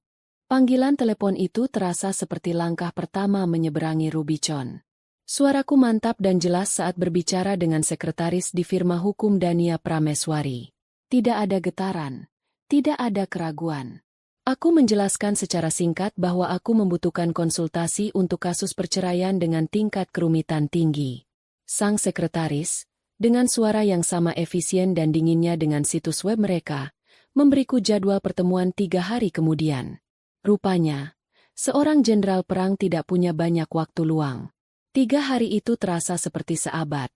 A: Panggilan telepon itu terasa seperti langkah pertama menyeberangi Rubicon. Suaraku mantap dan jelas saat berbicara dengan sekretaris di firma hukum Dania Prameswari. Tidak ada getaran. Tidak ada keraguan. Aku menjelaskan secara singkat bahwa aku membutuhkan konsultasi untuk kasus perceraian dengan tingkat kerumitan tinggi. Sang sekretaris, dengan suara yang sama efisien dan dinginnya dengan situs web mereka, memberiku jadwal pertemuan 3 hari kemudian. Rupanya, seorang jenderal perang tidak punya banyak waktu luang. 3 hari itu terasa seperti seabad.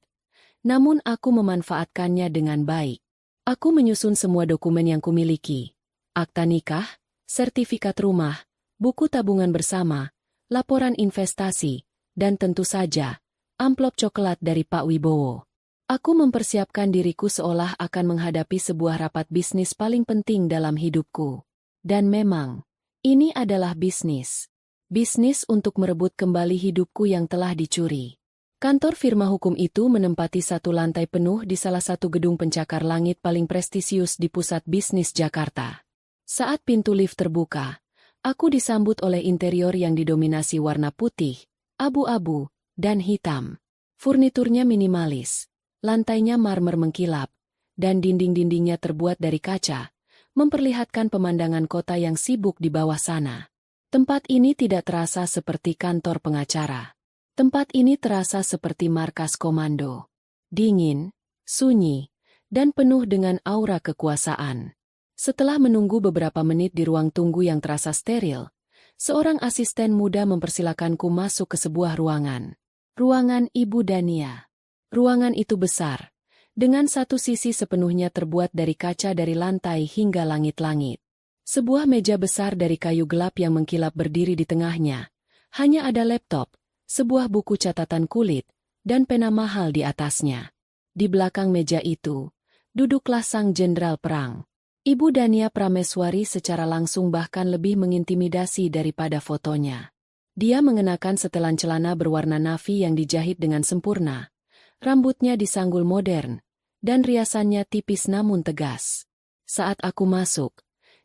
A: Namun aku memanfaatkannya dengan baik. Aku menyusun semua dokumen yang kumiliki. Akta nikah, sertifikat rumah, buku tabungan bersama, laporan investasi, dan tentu saja, amplop coklat dari Pak Wibowo. Aku mempersiapkan diriku seolah akan menghadapi sebuah rapat bisnis paling penting dalam hidupku. Dan memang, ini adalah bisnis. Bisnis untuk merebut kembali hidupku yang telah dicuri. Kantor firma hukum itu menempati satu lantai penuh di salah satu gedung pencakar langit paling prestisius di pusat bisnis Jakarta. Saat pintu lift terbuka, aku disambut oleh interior yang didominasi warna putih, abu-abu, dan hitam. Furniturnya minimalis, lantainya marmer mengkilap, dan dinding-dindingnya terbuat dari kaca, memperlihatkan pemandangan kota yang sibuk di bawah sana. Tempat ini tidak terasa seperti kantor pengacara. Tempat ini terasa seperti markas komando. Dingin, sunyi, dan penuh dengan aura kekuasaan. Setelah menunggu beberapa menit di ruang tunggu yang terasa steril, seorang asisten muda mempersilakanku masuk ke sebuah ruangan. Ruangan Ibu Dania. Ruangan itu besar, dengan satu sisi sepenuhnya terbuat dari kaca dari lantai hingga langit-langit. Sebuah meja besar dari kayu gelap yang mengkilap berdiri di tengahnya. Hanya ada laptop, sebuah buku catatan kulit, dan pena mahal di atasnya. Di belakang meja itu, duduklah sang jenderal perang. Ibu Dania Prameswari secara langsung bahkan lebih mengintimidasi daripada fotonya. Dia mengenakan setelan celana berwarna navy yang dijahit dengan sempurna. Rambutnya disanggul modern, dan riasannya tipis namun tegas. Saat aku masuk,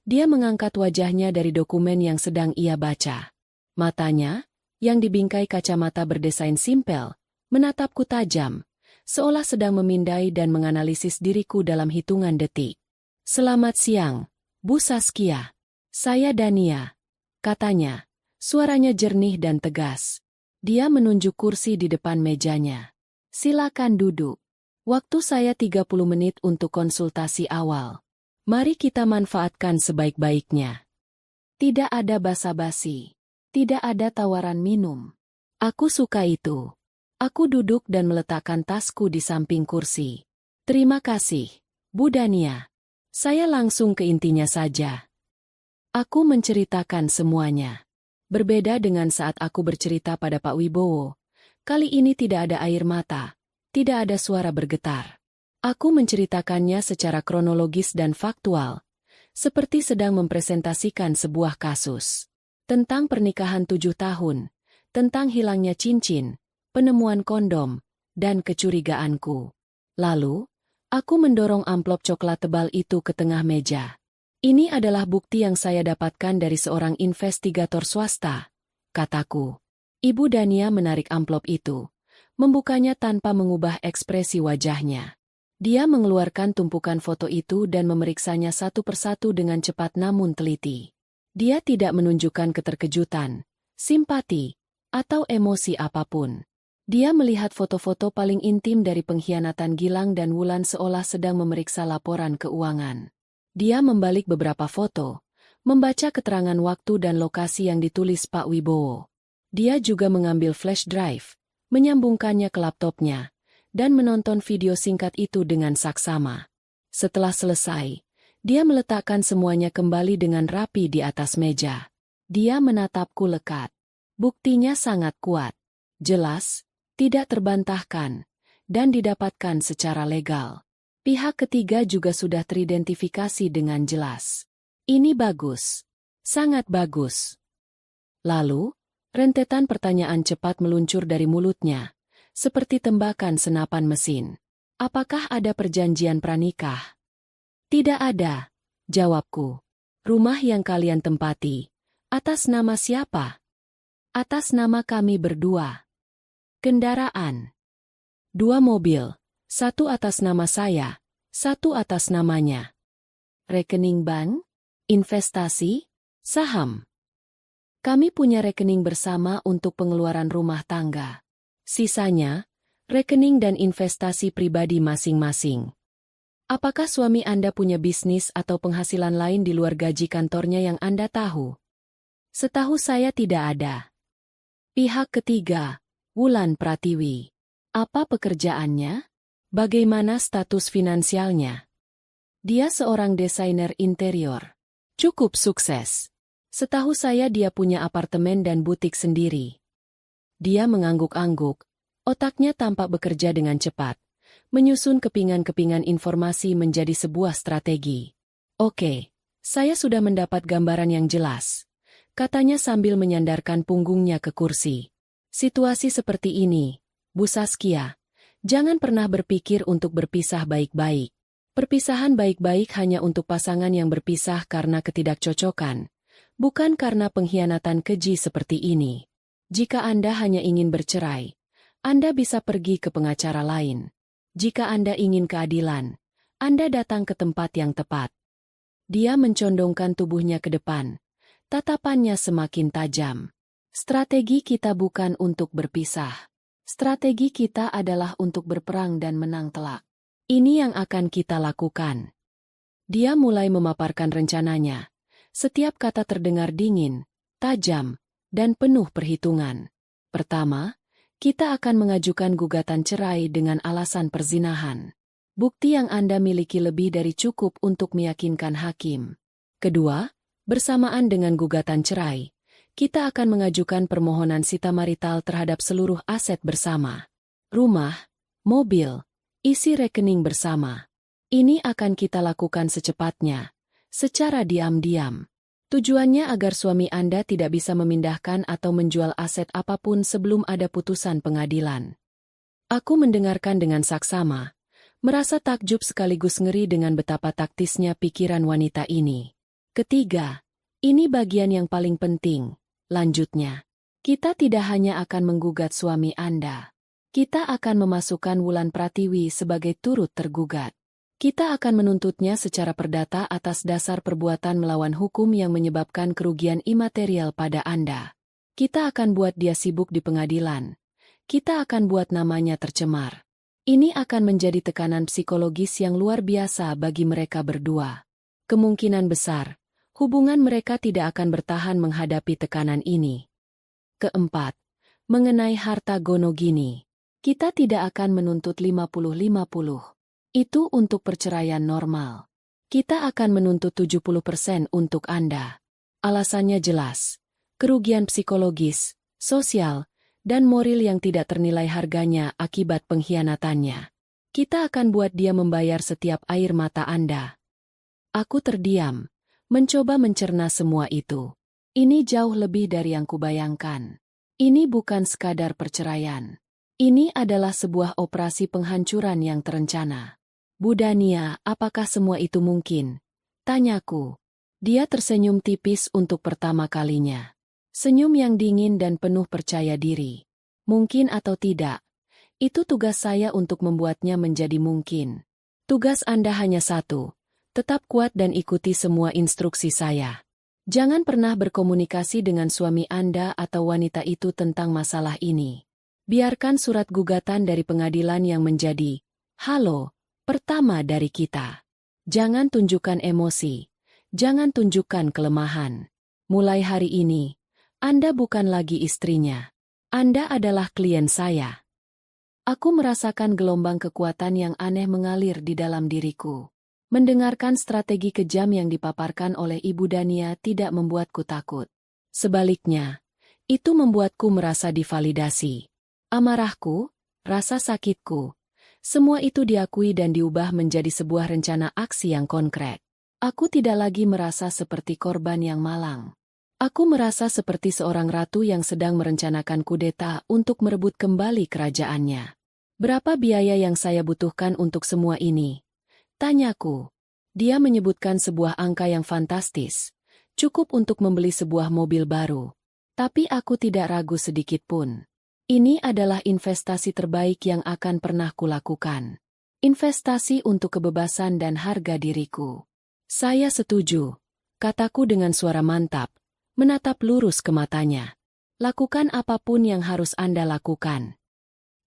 A: dia mengangkat wajahnya dari dokumen yang sedang ia baca. Matanya, yang dibingkai kacamata berdesain simpel, menatapku tajam, seolah sedang memindai dan menganalisis diriku dalam hitungan detik. "Selamat siang, Bu Saskia. Saya Dania," katanya, suaranya jernih dan tegas. Dia menunjuk kursi di depan mejanya. "Silakan duduk. Waktu saya 30 menit untuk konsultasi awal. Mari kita manfaatkan sebaik-baiknya. Tidak ada basa-basi. Tidak ada tawaran minum. Aku suka itu." Aku duduk dan meletakkan tasku di samping kursi. "Terima kasih, Bu Dania. Saya langsung ke intinya saja." Aku menceritakan semuanya. Berbeda dengan saat aku bercerita pada Pak Wibowo, kali ini tidak ada air mata, tidak ada suara bergetar. Aku menceritakannya secara kronologis dan faktual, seperti sedang mempresentasikan sebuah kasus. Tentang pernikahan 7 tahun, tentang hilangnya cincin, penemuan kondom, dan kecurigaanku. Lalu, aku mendorong amplop coklat tebal itu ke tengah meja. "Ini adalah bukti yang saya dapatkan dari seorang investigator swasta," kataku. Ibu Dania menarik amplop itu, membukanya tanpa mengubah ekspresi wajahnya. Dia mengeluarkan tumpukan foto itu dan memeriksanya satu persatu dengan cepat namun teliti. Dia tidak menunjukkan keterkejutan, simpati, atau emosi apapun. Dia melihat foto-foto paling intim dari pengkhianatan Gilang dan Wulan seolah sedang memeriksa laporan keuangan. Dia membalik beberapa foto, membaca keterangan waktu dan lokasi yang ditulis Pak Wibowo. Dia juga mengambil flash drive, menyambungkannya ke laptopnya, dan menonton video singkat itu dengan saksama. Setelah selesai, dia meletakkan semuanya kembali dengan rapi di atas meja. Dia menatapku lekat. Buktinya sangat kuat, jelas, tidak terbantahkan, dan didapatkan secara legal. Pihak ketiga juga sudah teridentifikasi dengan jelas. Ini bagus. Sangat bagus. Lalu, rentetan pertanyaan cepat meluncur dari mulutnya, seperti tembakan senapan mesin. Apakah ada perjanjian pranikah? Tidak ada, jawabku. Rumah yang kalian tempati, atas nama siapa? Atas nama kami berdua. Kendaraan. 2 mobil, 1 atas nama saya, 1 atas namanya. Rekening bank, investasi, saham. Kami punya rekening bersama untuk pengeluaran rumah tangga. Sisanya, rekening dan investasi pribadi masing-masing. Apakah suami Anda punya bisnis atau penghasilan lain di luar gaji kantornya yang Anda tahu? Setahu saya tidak ada. Pihak ketiga, Wulan Pratiwi. Apa pekerjaannya? Bagaimana status finansialnya? Dia seorang desainer interior. Cukup sukses. Setahu saya dia punya apartemen dan butik sendiri. Dia mengangguk-angguk, otaknya tampak bekerja dengan cepat, menyusun kepingan-kepingan informasi menjadi sebuah strategi. Oke, saya sudah mendapat gambaran yang jelas, katanya sambil menyandarkan punggungnya ke kursi. Situasi seperti ini, Bu Saskia, jangan pernah berpikir untuk berpisah baik-baik. Perpisahan baik-baik hanya untuk pasangan yang berpisah karena ketidakcocokan, bukan karena pengkhianatan keji seperti ini. Jika Anda hanya ingin bercerai, Anda bisa pergi ke pengacara lain. Jika Anda ingin keadilan, Anda datang ke tempat yang tepat. Dia mencondongkan tubuhnya ke depan, tatapannya semakin tajam. Strategi kita bukan untuk berpisah. Strategi kita adalah untuk berperang dan menang telak. Ini yang akan kita lakukan. Dia mulai memaparkan rencananya. Setiap kata terdengar dingin, tajam, dan penuh perhitungan. Pertama, kita akan mengajukan gugatan cerai dengan alasan perzinahan. Bukti yang Anda miliki lebih dari cukup untuk meyakinkan hakim. Kedua, bersamaan dengan gugatan cerai, kita akan mengajukan permohonan sita marital terhadap seluruh aset bersama. Rumah, mobil, isi rekening bersama. Ini akan kita lakukan secepatnya, secara diam-diam. Tujuannya agar suami Anda tidak bisa memindahkan atau menjual aset apapun sebelum ada putusan pengadilan. Aku mendengarkan dengan saksama, merasa takjub sekaligus ngeri dengan betapa taktisnya pikiran wanita ini. Ketiga, ini bagian yang paling penting. Lanjutnya, kita tidak hanya akan menggugat suami Anda. Kita akan memasukkan Wulan Pratiwi sebagai turut tergugat. Kita akan menuntutnya secara perdata atas dasar perbuatan melawan hukum yang menyebabkan kerugian imaterial pada Anda. Kita akan buat dia sibuk di pengadilan. Kita akan buat namanya tercemar. Ini akan menjadi tekanan psikologis yang luar biasa bagi mereka berdua. Kemungkinan besar, hubungan mereka tidak akan bertahan menghadapi tekanan ini. Keempat, mengenai harta gonogini. Kita tidak akan menuntut 50-50. Itu untuk perceraian normal. Kita akan menuntut 70% untuk Anda. Alasannya jelas. Kerugian psikologis, sosial, dan moral yang tidak ternilai harganya akibat pengkhianatannya. Kita akan buat dia membayar setiap air mata Anda. Aku terdiam, mencoba mencerna semua itu. Ini jauh lebih dari yang kubayangkan. Ini bukan sekadar perceraian. Ini adalah sebuah operasi penghancuran yang terencana. Bu Dania, apakah semua itu mungkin? Tanyaku. Dia tersenyum tipis untuk pertama kalinya. Senyum yang dingin dan penuh percaya diri. Mungkin atau tidak, itu tugas saya untuk membuatnya menjadi mungkin. Tugas Anda hanya satu, tetap kuat dan ikuti semua instruksi saya. Jangan pernah berkomunikasi dengan suami Anda atau wanita itu tentang masalah ini. Biarkan surat gugatan dari pengadilan yang menjadi halo pertama dari kita. Jangan tunjukkan emosi. Jangan tunjukkan kelemahan. Mulai hari ini, Anda bukan lagi istrinya. Anda adalah klien saya. Aku merasakan gelombang kekuatan yang aneh mengalir di dalam diriku. Mendengarkan strategi kejam yang dipaparkan oleh Ibu Dania tidak membuatku takut. Sebaliknya, itu membuatku merasa divalidasi. Amarahku, rasa sakitku, semua itu diakui dan diubah menjadi sebuah rencana aksi yang konkret. Aku tidak lagi merasa seperti korban yang malang. Aku merasa seperti seorang ratu yang sedang merencanakan kudeta untuk merebut kembali kerajaannya. Berapa biaya yang saya butuhkan untuk semua ini? Tanyaku. Dia menyebutkan sebuah angka yang fantastis. Cukup untuk membeli sebuah mobil baru. Tapi aku tidak ragu sedikit pun. Ini adalah investasi terbaik yang akan pernah kulakukan. Investasi untuk kebebasan dan harga diriku. Saya setuju, kataku dengan suara mantap, menatap lurus ke matanya. Lakukan apapun yang harus Anda lakukan.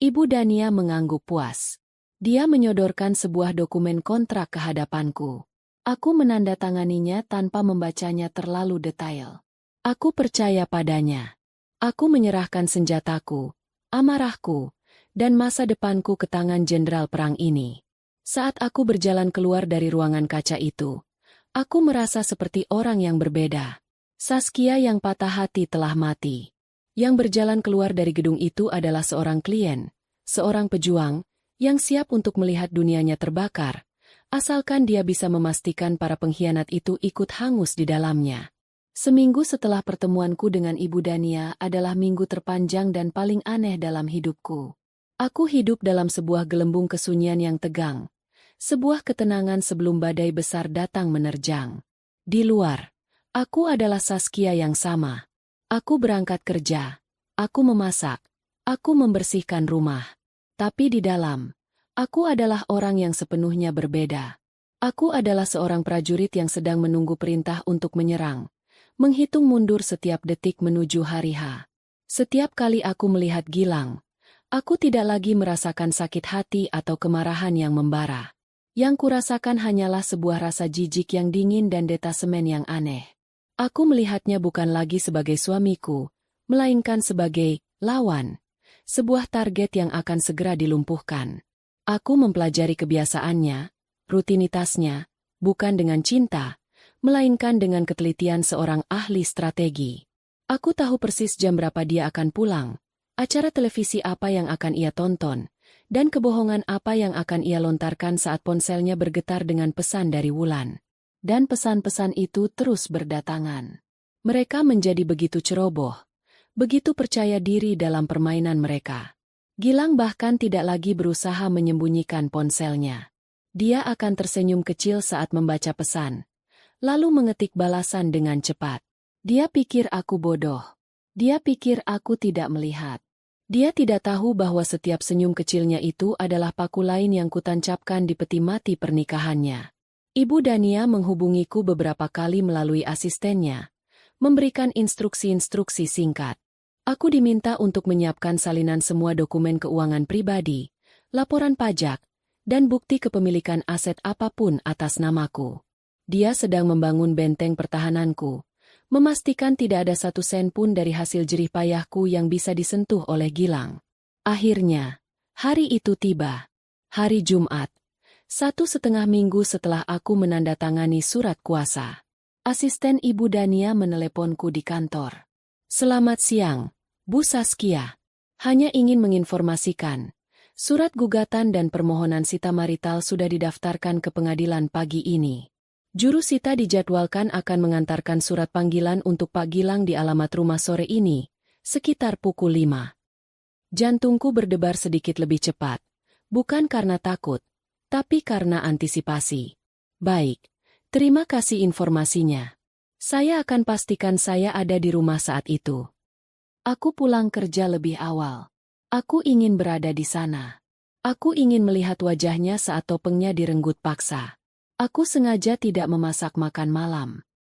A: Ibu Dania mengangguk puas. Dia menyodorkan sebuah dokumen kontrak ke hadapanku. Aku menandatanganinya tanpa membacanya terlalu detail. Aku percaya padanya. Aku menyerahkan senjataku, amarahku, dan masa depanku ke tangan jenderal perang ini. Saat aku berjalan keluar dari ruangan kaca itu, aku merasa seperti orang yang berbeda. Saskia yang patah hati telah mati. Yang berjalan keluar dari gedung itu adalah seorang klien, seorang pejuang, yang siap untuk melihat dunianya terbakar, asalkan dia bisa memastikan para pengkhianat itu ikut hangus di dalamnya. Seminggu setelah pertemuanku dengan Ibu Dania adalah minggu terpanjang dan paling aneh dalam hidupku. Aku hidup dalam sebuah gelembung kesunyian yang tegang, sebuah ketenangan sebelum badai besar datang menerjang. Di luar, aku adalah Saskia yang sama. Aku berangkat kerja, aku memasak, aku membersihkan rumah. Tapi di dalam, aku adalah orang yang sepenuhnya berbeda. Aku adalah seorang prajurit yang sedang menunggu perintah untuk menyerang, menghitung mundur setiap detik menuju hari H. Setiap kali aku melihat Gilang, aku tidak lagi merasakan sakit hati atau kemarahan yang membara. Yang kurasakan hanyalah sebuah rasa jijik yang dingin dan detasemen yang aneh. Aku melihatnya bukan lagi sebagai suamiku, melainkan sebagai lawan. Sebuah target yang akan segera dilumpuhkan. Aku mempelajari kebiasaannya, rutinitasnya, bukan dengan cinta, melainkan dengan ketelitian seorang ahli strategi. Aku tahu persis jam berapa dia akan pulang, acara televisi apa yang akan ia tonton, dan kebohongan apa yang akan ia lontarkan saat ponselnya bergetar dengan pesan dari Wulan. Dan pesan-pesan itu terus berdatangan. Mereka menjadi begitu ceroboh. Begitu percaya diri dalam permainan mereka. Gilang bahkan tidak lagi berusaha menyembunyikan ponselnya. Dia akan tersenyum kecil saat membaca pesan, lalu mengetik balasan dengan cepat. Dia pikir aku bodoh. Dia pikir aku tidak melihat. Dia tidak tahu bahwa setiap senyum kecilnya itu adalah paku lain yang kutancapkan di peti mati pernikahannya. Ibu Dania menghubungiku beberapa kali melalui asistennya, memberikan instruksi-instruksi singkat. Aku diminta untuk menyiapkan salinan semua dokumen keuangan pribadi, laporan pajak, dan bukti kepemilikan aset apapun atas namaku. Dia sedang membangun benteng pertahananku, memastikan tidak ada satu sen pun dari hasil jerih payahku yang bisa disentuh oleh Gilang. Akhirnya, hari itu tiba. Hari Jumat. 1,5 minggu setelah aku menandatangani surat kuasa. Asisten Ibu Dania meneleponku di kantor. Selamat siang, Bu Saskia. Hanya ingin menginformasikan, surat gugatan dan permohonan sita marital sudah didaftarkan ke pengadilan pagi ini. Juru sita dijadwalkan akan mengantarkan surat panggilan untuk Pak Gilang di alamat rumah sore ini, sekitar pukul 5. Jantungku berdebar sedikit lebih cepat, bukan karena takut, tapi karena antisipasi. Baik. Terima kasih informasinya. Saya akan pastikan saya ada di rumah saat itu. Aku pulang kerja lebih awal. Aku ingin berada di sana. Aku ingin melihat wajahnya saat topengnya direnggut paksa. Aku sengaja tidak memasak makan malam.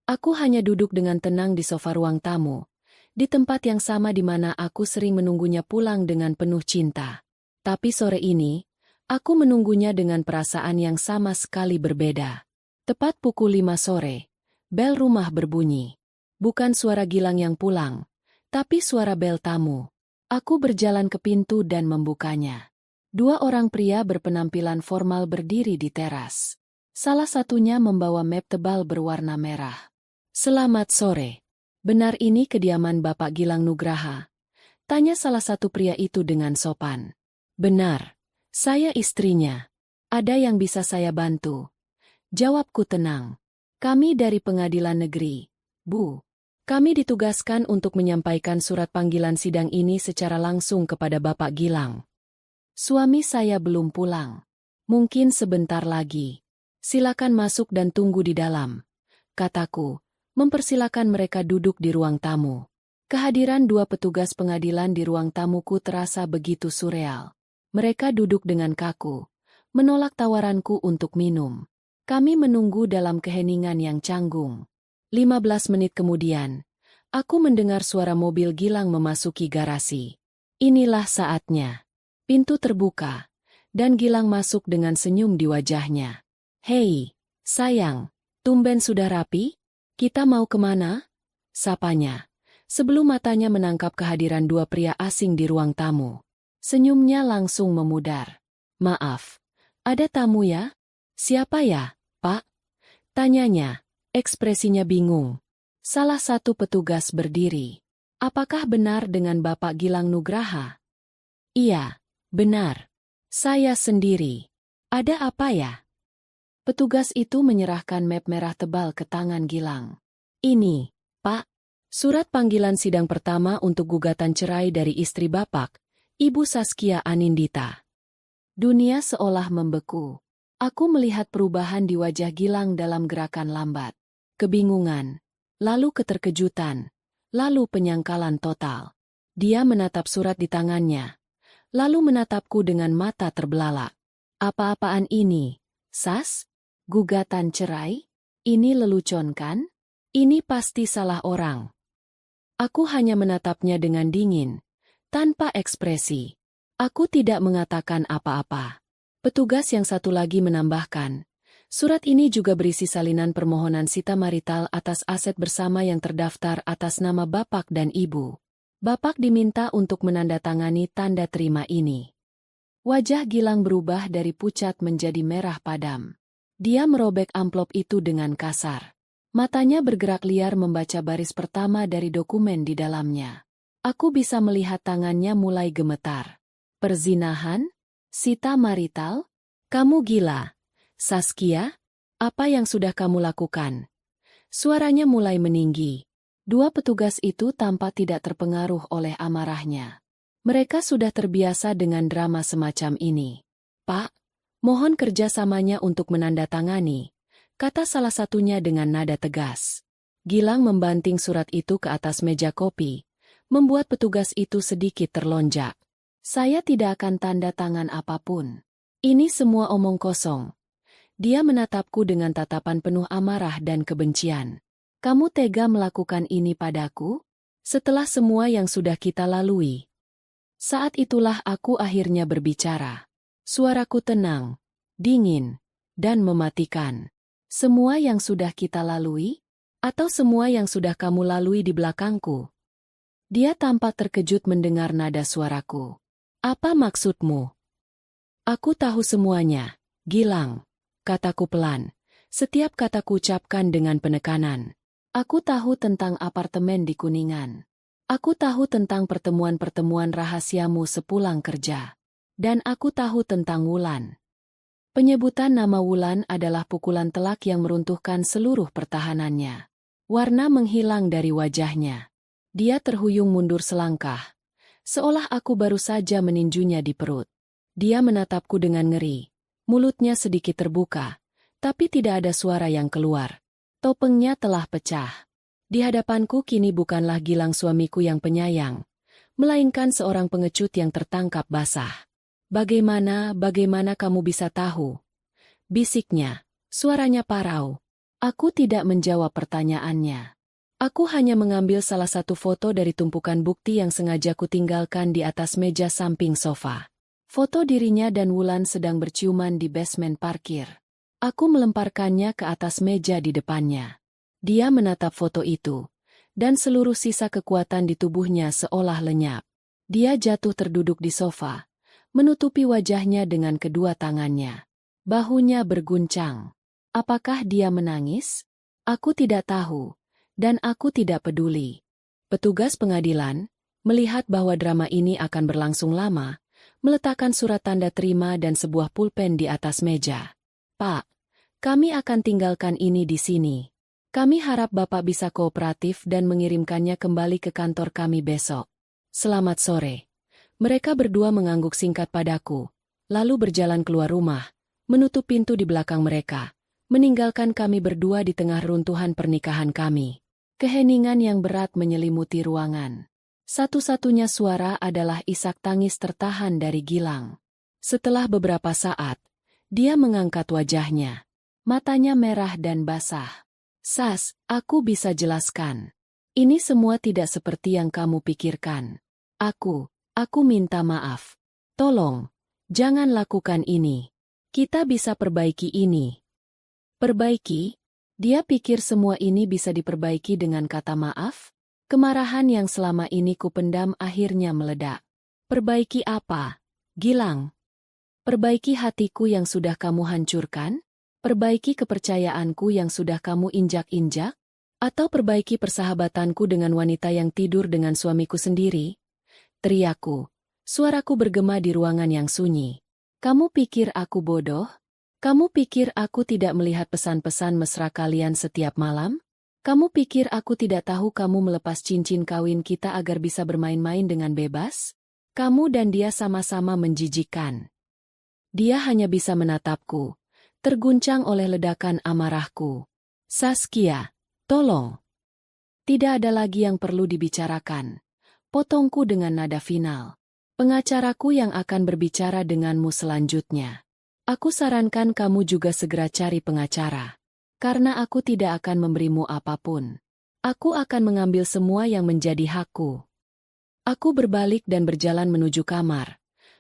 A: Aku hanya duduk dengan tenang di sofa ruang tamu, di tempat yang sama di mana aku sering menunggunya pulang dengan penuh cinta. Tapi sore ini, aku menunggunya dengan perasaan yang sama sekali berbeda. Tepat pukul 5 sore, bel rumah berbunyi. Bukan suara Gilang yang pulang, tapi suara bel tamu. Aku berjalan ke pintu dan membukanya. Dua orang pria berpenampilan formal berdiri di teras. Salah satunya membawa map tebal berwarna merah. "Selamat sore. Benar ini kediaman Bapak Gilang Nugraha?" tanya salah satu pria itu dengan sopan. "Benar. Saya istrinya. Ada yang bisa saya bantu?" jawabku tenang. "Kami dari pengadilan negeri, Bu. Kami ditugaskan untuk menyampaikan surat panggilan sidang ini secara langsung kepada Bapak Gilang. Suami saya belum pulang. Mungkin sebentar lagi. Silakan masuk dan tunggu di dalam," kataku, mempersilakan mereka duduk di ruang tamu. Kehadiran dua petugas pengadilan di ruang tamuku terasa begitu surreal. Mereka duduk dengan kaku, menolak tawaranku untuk minum. Kami menunggu dalam keheningan yang canggung. 15 menit kemudian, aku mendengar suara mobil Gilang memasuki garasi. Inilah saatnya. Pintu terbuka, dan Gilang masuk dengan senyum di wajahnya. "Hei, sayang, tumben sudah rapi? Kita mau kemana?" sapanya, sebelum matanya menangkap kehadiran dua pria asing di ruang tamu. Senyumnya langsung memudar. "Maaf, ada tamu ya? Siapa ya, Pak?" tanyanya. Ekspresinya bingung. Salah satu petugas berdiri. "Apakah benar dengan Bapak Gilang Nugraha?" "Iya, benar. Saya sendiri. Ada apa ya?" Petugas itu menyerahkan map merah tebal ke tangan Gilang. "Ini, Pak, surat panggilan sidang pertama untuk gugatan cerai dari istri Bapak, Ibu Saskia Anindita." Dunia seolah membeku. Aku melihat perubahan di wajah Gilang dalam gerakan lambat. Kebingungan, lalu keterkejutan, lalu penyangkalan total. Dia menatap surat di tangannya, lalu menatapku dengan mata terbelalak. "Apa-apaan ini, Sas? Gugatan cerai? Ini lelucon kan? Ini pasti salah orang." Aku hanya menatapnya dengan dingin, tanpa ekspresi. Aku tidak mengatakan apa-apa. Petugas yang satu lagi menambahkan, "Surat ini juga berisi salinan permohonan sita marital atas aset bersama yang terdaftar atas nama Bapak dan Ibu. Bapak diminta untuk menandatangani tanda terima ini." Wajah Gilang berubah dari pucat menjadi merah padam. Dia merobek amplop itu dengan kasar. Matanya bergerak liar membaca baris pertama dari dokumen di dalamnya. Aku bisa melihat tangannya mulai gemetar. "Perzinahan? Sita marital? Kamu gila, Saskia? Apa yang sudah kamu lakukan?" Suaranya mulai meninggi. Dua petugas itu tampak tidak terpengaruh oleh amarahnya. Mereka sudah terbiasa dengan drama semacam ini. "Pak, mohon kerjasamanya untuk menandatangani," kata salah satunya dengan nada tegas. Gilang membanting surat itu ke atas meja kopi, membuat petugas itu sedikit terlonjak. "Saya tidak akan tanda tangan apapun. Ini semua omong kosong." Dia menatapku dengan tatapan penuh amarah dan kebencian. "Kamu tega melakukan ini padaku? Setelah semua yang sudah kita lalui." Saat itulah aku akhirnya berbicara. Suaraku tenang, dingin, dan mematikan. "Semua yang sudah kita lalui? Atau semua yang sudah kamu lalui di belakangku?" Dia tampak terkejut mendengar nada suaraku. "Apa maksudmu?" "Aku tahu semuanya, Gilang," kataku pelan. Setiap kataku ucapkan dengan penekanan. "Aku tahu tentang apartemen di Kuningan. Aku tahu tentang pertemuan-pertemuan rahasiamu sepulang kerja. Dan aku tahu tentang Wulan." Penyebutan nama Wulan adalah pukulan telak yang meruntuhkan seluruh pertahanannya. Warna menghilang dari wajahnya. Dia terhuyung mundur selangkah, seolah aku baru saja meninjunya di perut. Dia menatapku dengan ngeri. Mulutnya sedikit terbuka, tapi tidak ada suara yang keluar. Topengnya telah pecah. Di hadapanku kini bukanlah Gilang suamiku yang penyayang, melainkan seorang pengecut yang tertangkap basah. Bagaimana kamu bisa tahu? Bisiknya, suaranya parau. Aku tidak menjawab pertanyaannya. Aku hanya mengambil salah satu foto dari tumpukan bukti yang sengaja kutinggalkan di atas meja samping sofa. Foto dirinya dan Wulan sedang berciuman di basement parkir. Aku melemparkannya ke atas meja di depannya. Dia menatap foto itu, dan seluruh sisa kekuatan di tubuhnya seolah lenyap. Dia jatuh terduduk di sofa, menutupi wajahnya dengan kedua tangannya. Bahunya berguncang. Apakah dia menangis? Aku tidak tahu. Dan aku tidak peduli. Petugas pengadilan, melihat bahwa drama ini akan berlangsung lama, meletakkan surat tanda terima dan sebuah pulpen di atas meja. Pak, kami akan tinggalkan ini di sini. Kami harap Bapak bisa kooperatif dan mengirimkannya kembali ke kantor kami besok. Selamat sore. Mereka berdua mengangguk singkat padaku, lalu berjalan keluar rumah, menutup pintu di belakang mereka, meninggalkan kami berdua di tengah runtuhan pernikahan kami. Keheningan yang berat menyelimuti ruangan. Satu-satunya suara adalah isak tangis tertahan dari Gilang. Setelah beberapa saat, dia mengangkat wajahnya. Matanya merah dan basah. Sas, aku bisa jelaskan. Ini semua tidak seperti yang kamu pikirkan. Aku minta maaf. Tolong, jangan lakukan ini. Kita bisa perbaiki ini. Perbaiki? Dia pikir semua ini bisa diperbaiki dengan kata maaf? Kemarahan yang selama ini kupendam akhirnya meledak. Perbaiki apa? Gilang. Perbaiki hatiku yang sudah kamu hancurkan? Perbaiki kepercayaanku yang sudah kamu injak-injak? Atau perbaiki persahabatanku dengan wanita yang tidur dengan suamiku sendiri? Teriakku. Suaraku bergema di ruangan yang sunyi. Kamu pikir aku bodoh? Kamu pikir aku tidak melihat pesan-pesan mesra kalian setiap malam? Kamu pikir aku tidak tahu kamu melepas cincin kawin kita agar bisa bermain-main dengan bebas? Kamu dan dia sama-sama menjijikkan. Dia hanya bisa menatapku, terguncang oleh ledakan amarahku. Saskia, tolong. Tidak ada lagi yang perlu dibicarakan. Potongku dengan nada final. Pengacaraku yang akan berbicara denganmu selanjutnya. Aku sarankan kamu juga segera cari pengacara. Karena aku tidak akan memberimu apapun. Aku akan mengambil semua yang menjadi hakku. Aku berbalik dan berjalan menuju kamar.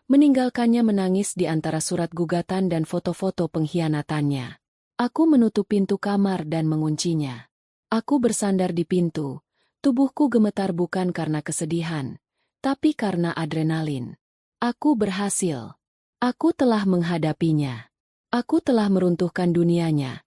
A: Meninggalkannya menangis di antara surat gugatan dan foto-foto pengkhianatannya. Aku menutup pintu kamar dan menguncinya. Aku bersandar di pintu. Tubuhku gemetar bukan karena kesedihan, tapi karena adrenalin. Aku berhasil. Aku telah menghadapinya. Aku telah meruntuhkan dunianya.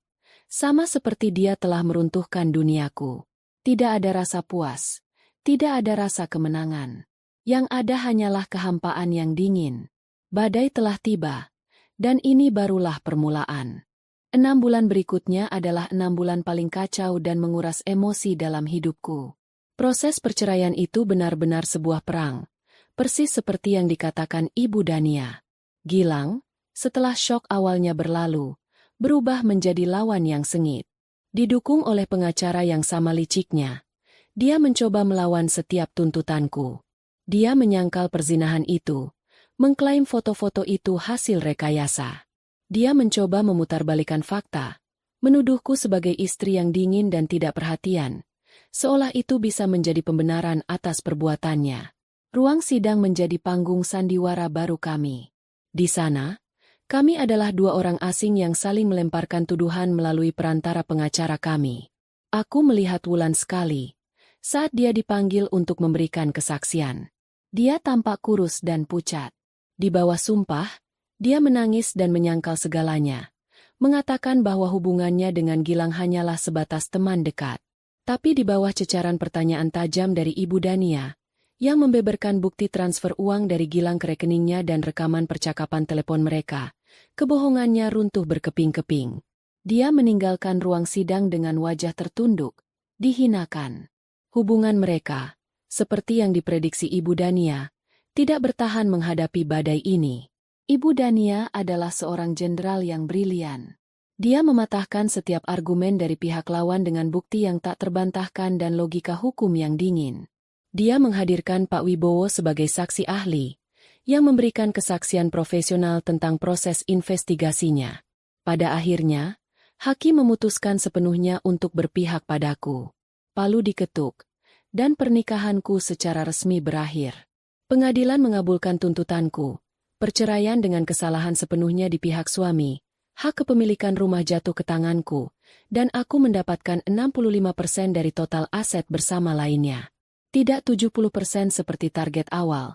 A: Sama seperti dia telah meruntuhkan duniaku. Tidak ada rasa puas. Tidak ada rasa kemenangan. Yang ada hanyalah kehampaan yang dingin. Badai telah tiba. Dan ini barulah permulaan. 6 bulan berikutnya adalah 6 bulan paling kacau dan menguras emosi dalam hidupku. Proses perceraian itu benar-benar sebuah perang. Persis seperti yang dikatakan Ibu Dania. Gilang, setelah syok awalnya berlalu, berubah menjadi lawan yang sengit. Didukung oleh pengacara yang sama liciknya, dia mencoba melawan setiap tuntutanku. Dia menyangkal perzinahan itu, mengklaim foto-foto itu hasil rekayasa. Dia mencoba memutarbalikkan fakta, menuduhku sebagai istri yang dingin dan tidak perhatian, seolah itu bisa menjadi pembenaran atas perbuatannya. Ruang sidang menjadi panggung sandiwara baru kami. Di sana, kami adalah 2 orang asing yang saling melemparkan tuduhan melalui perantara pengacara kami. Aku melihat Wulan sekali, saat dia dipanggil untuk memberikan kesaksian. Dia tampak kurus dan pucat. Di bawah sumpah, dia menangis dan menyangkal segalanya, mengatakan bahwa hubungannya dengan Gilang hanyalah sebatas teman dekat. Tapi di bawah cecaran pertanyaan tajam dari Ibu Dania, yang membeberkan bukti transfer uang dari Gilang ke rekeningnya dan rekaman percakapan telepon mereka, kebohongannya runtuh berkeping-keping. Dia meninggalkan ruang sidang dengan wajah tertunduk, dihinakan. Hubungan mereka, seperti yang diprediksi Ibu Dania, tidak bertahan menghadapi badai ini. Ibu Dania adalah seorang jenderal yang brilian. Dia mematahkan setiap argumen dari pihak lawan dengan bukti yang tak terbantahkan dan logika hukum yang dingin. Dia menghadirkan Pak Wibowo sebagai saksi ahli, yang memberikan kesaksian profesional tentang proses investigasinya. Pada akhirnya, hakim memutuskan sepenuhnya untuk berpihak padaku. Palu diketuk, dan pernikahanku secara resmi berakhir. Pengadilan mengabulkan tuntutanku. Perceraian dengan kesalahan sepenuhnya di pihak suami. Hak kepemilikan rumah jatuh ke tanganku, dan aku mendapatkan 65% dari total aset bersama lainnya. Tidak 70% seperti target awal,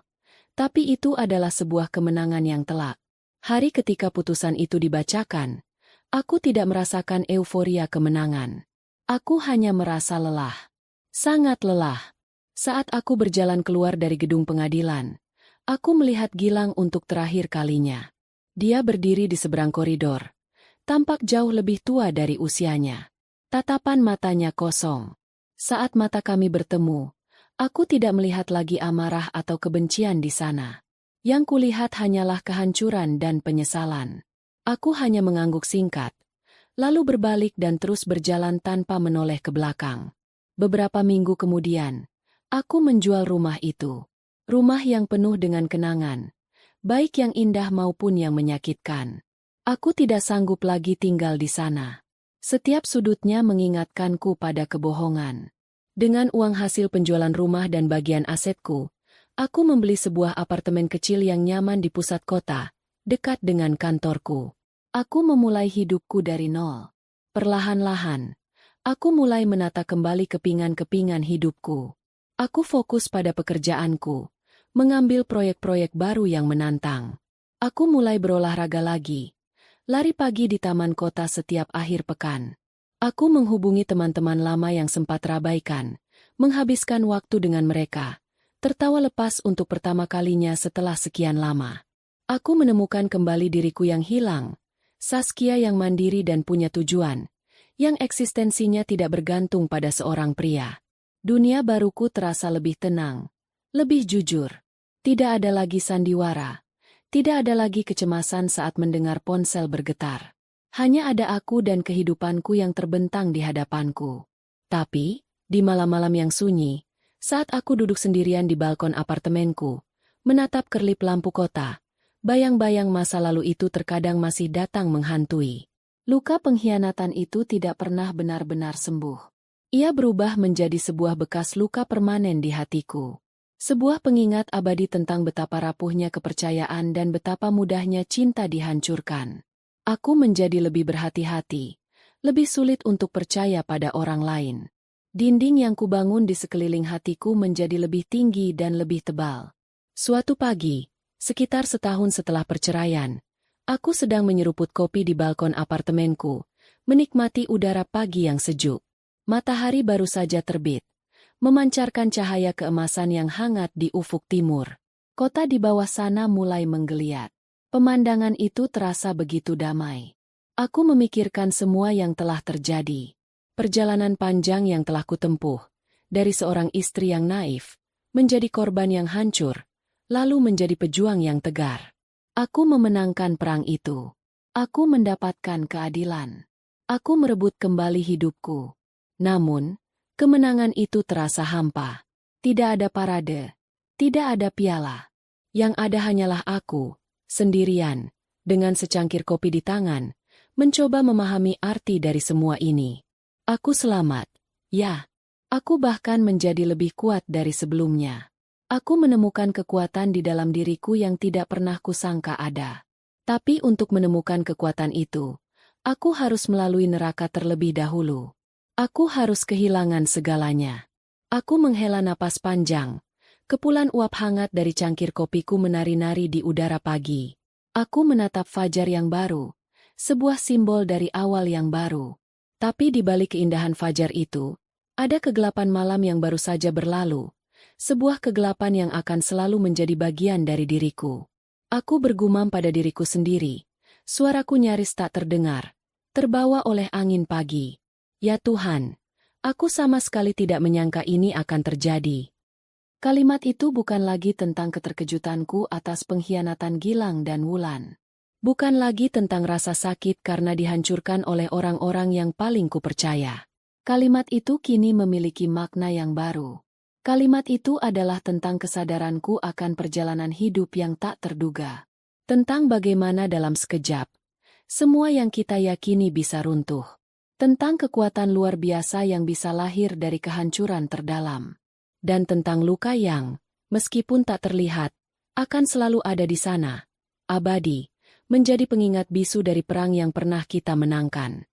A: tapi itu adalah sebuah kemenangan yang telak. Hari ketika putusan itu dibacakan, aku tidak merasakan euforia kemenangan. Aku hanya merasa lelah. Sangat lelah. Saat aku berjalan keluar dari gedung pengadilan, aku melihat Gilang untuk terakhir kalinya. Dia berdiri di seberang koridor. Tampak jauh lebih tua dari usianya. Tatapan matanya kosong. Saat mata kami bertemu, aku tidak melihat lagi amarah atau kebencian di sana. Yang kulihat hanyalah kehancuran dan penyesalan. Aku hanya mengangguk singkat, lalu berbalik dan terus berjalan tanpa menoleh ke belakang. Beberapa minggu kemudian, aku menjual rumah itu. Rumah yang penuh dengan kenangan, baik yang indah maupun yang menyakitkan. Aku tidak sanggup lagi tinggal di sana. Setiap sudutnya mengingatkanku pada kebohongan. Dengan uang hasil penjualan rumah dan bagian asetku, aku membeli sebuah apartemen kecil yang nyaman di pusat kota, dekat dengan kantorku. Aku memulai hidupku dari nol. Perlahan-lahan, aku mulai menata kembali kepingan-kepingan hidupku. Aku fokus pada pekerjaanku, mengambil proyek-proyek baru yang menantang. Aku mulai berolahraga lagi. Lari pagi di taman kota setiap akhir pekan. Aku menghubungi teman-teman lama yang sempat terabaikan, menghabiskan waktu dengan mereka, tertawa lepas untuk pertama kalinya setelah sekian lama. Aku menemukan kembali diriku yang hilang, Saskia yang mandiri dan punya tujuan, yang eksistensinya tidak bergantung pada seorang pria. Dunia baruku terasa lebih tenang, lebih jujur. Tidak ada lagi sandiwara. Tidak ada lagi kecemasan saat mendengar ponsel bergetar. Hanya ada aku dan kehidupanku yang terbentang di hadapanku. Tapi, di malam-malam yang sunyi, saat aku duduk sendirian di balkon apartemenku, menatap kerlip lampu kota, bayang-bayang masa lalu itu terkadang masih datang menghantui. Luka pengkhianatan itu tidak pernah benar-benar sembuh. Ia berubah menjadi sebuah bekas luka permanen di hatiku. Sebuah pengingat abadi tentang betapa rapuhnya kepercayaan dan betapa mudahnya cinta dihancurkan. Aku menjadi lebih berhati-hati, lebih sulit untuk percaya pada orang lain. Dinding yang kubangun di sekeliling hatiku menjadi lebih tinggi dan lebih tebal. Suatu pagi, sekitar setahun setelah perceraian, aku sedang menyeruput kopi di balkon apartemenku, menikmati udara pagi yang sejuk. Matahari baru saja terbit, memancarkan cahaya keemasan yang hangat di ufuk timur. Kota di bawah sana mulai menggeliat. Pemandangan itu terasa begitu damai. Aku memikirkan semua yang telah terjadi. Perjalanan panjang yang telah kutempuh, dari seorang istri yang naif, menjadi korban yang hancur, lalu menjadi pejuang yang tegar. Aku memenangkan perang itu. Aku mendapatkan keadilan. Aku merebut kembali hidupku. Namun, kemenangan itu terasa hampa. Tidak ada parade, tidak ada piala. Yang ada hanyalah aku, sendirian, dengan secangkir kopi di tangan, mencoba memahami arti dari semua ini. Aku selamat, ya. Aku bahkan menjadi lebih kuat dari sebelumnya. Aku menemukan kekuatan di dalam diriku yang tidak pernah kusangka ada. Tapi untuk menemukan kekuatan itu, aku harus melalui neraka terlebih dahulu. Aku harus kehilangan segalanya. Aku menghela napas panjang. Kepulan uap hangat dari cangkir kopiku menari-nari di udara pagi. Aku menatap fajar yang baru, sebuah simbol dari awal yang baru. Tapi di balik keindahan fajar itu, ada kegelapan malam yang baru saja berlalu. Sebuah kegelapan yang akan selalu menjadi bagian dari diriku. Aku bergumam pada diriku sendiri. Suaraku nyaris tak terdengar, terbawa oleh angin pagi. Ya Tuhan, aku sama sekali tidak menyangka ini akan terjadi. Kalimat itu bukan lagi tentang keterkejutanku atas pengkhianatan Gilang dan Wulan. Bukan lagi tentang rasa sakit karena dihancurkan oleh orang-orang yang paling kupercaya. Kalimat itu kini memiliki makna yang baru. Kalimat itu adalah tentang kesadaranku akan perjalanan hidup yang tak terduga. Tentang bagaimana dalam sekejap, semua yang kita yakini bisa runtuh. Tentang kekuatan luar biasa yang bisa lahir dari kehancuran terdalam. Dan tentang luka yang, meskipun tak terlihat, akan selalu ada di sana, abadi, menjadi pengingat bisu dari perang yang pernah kita menangkan.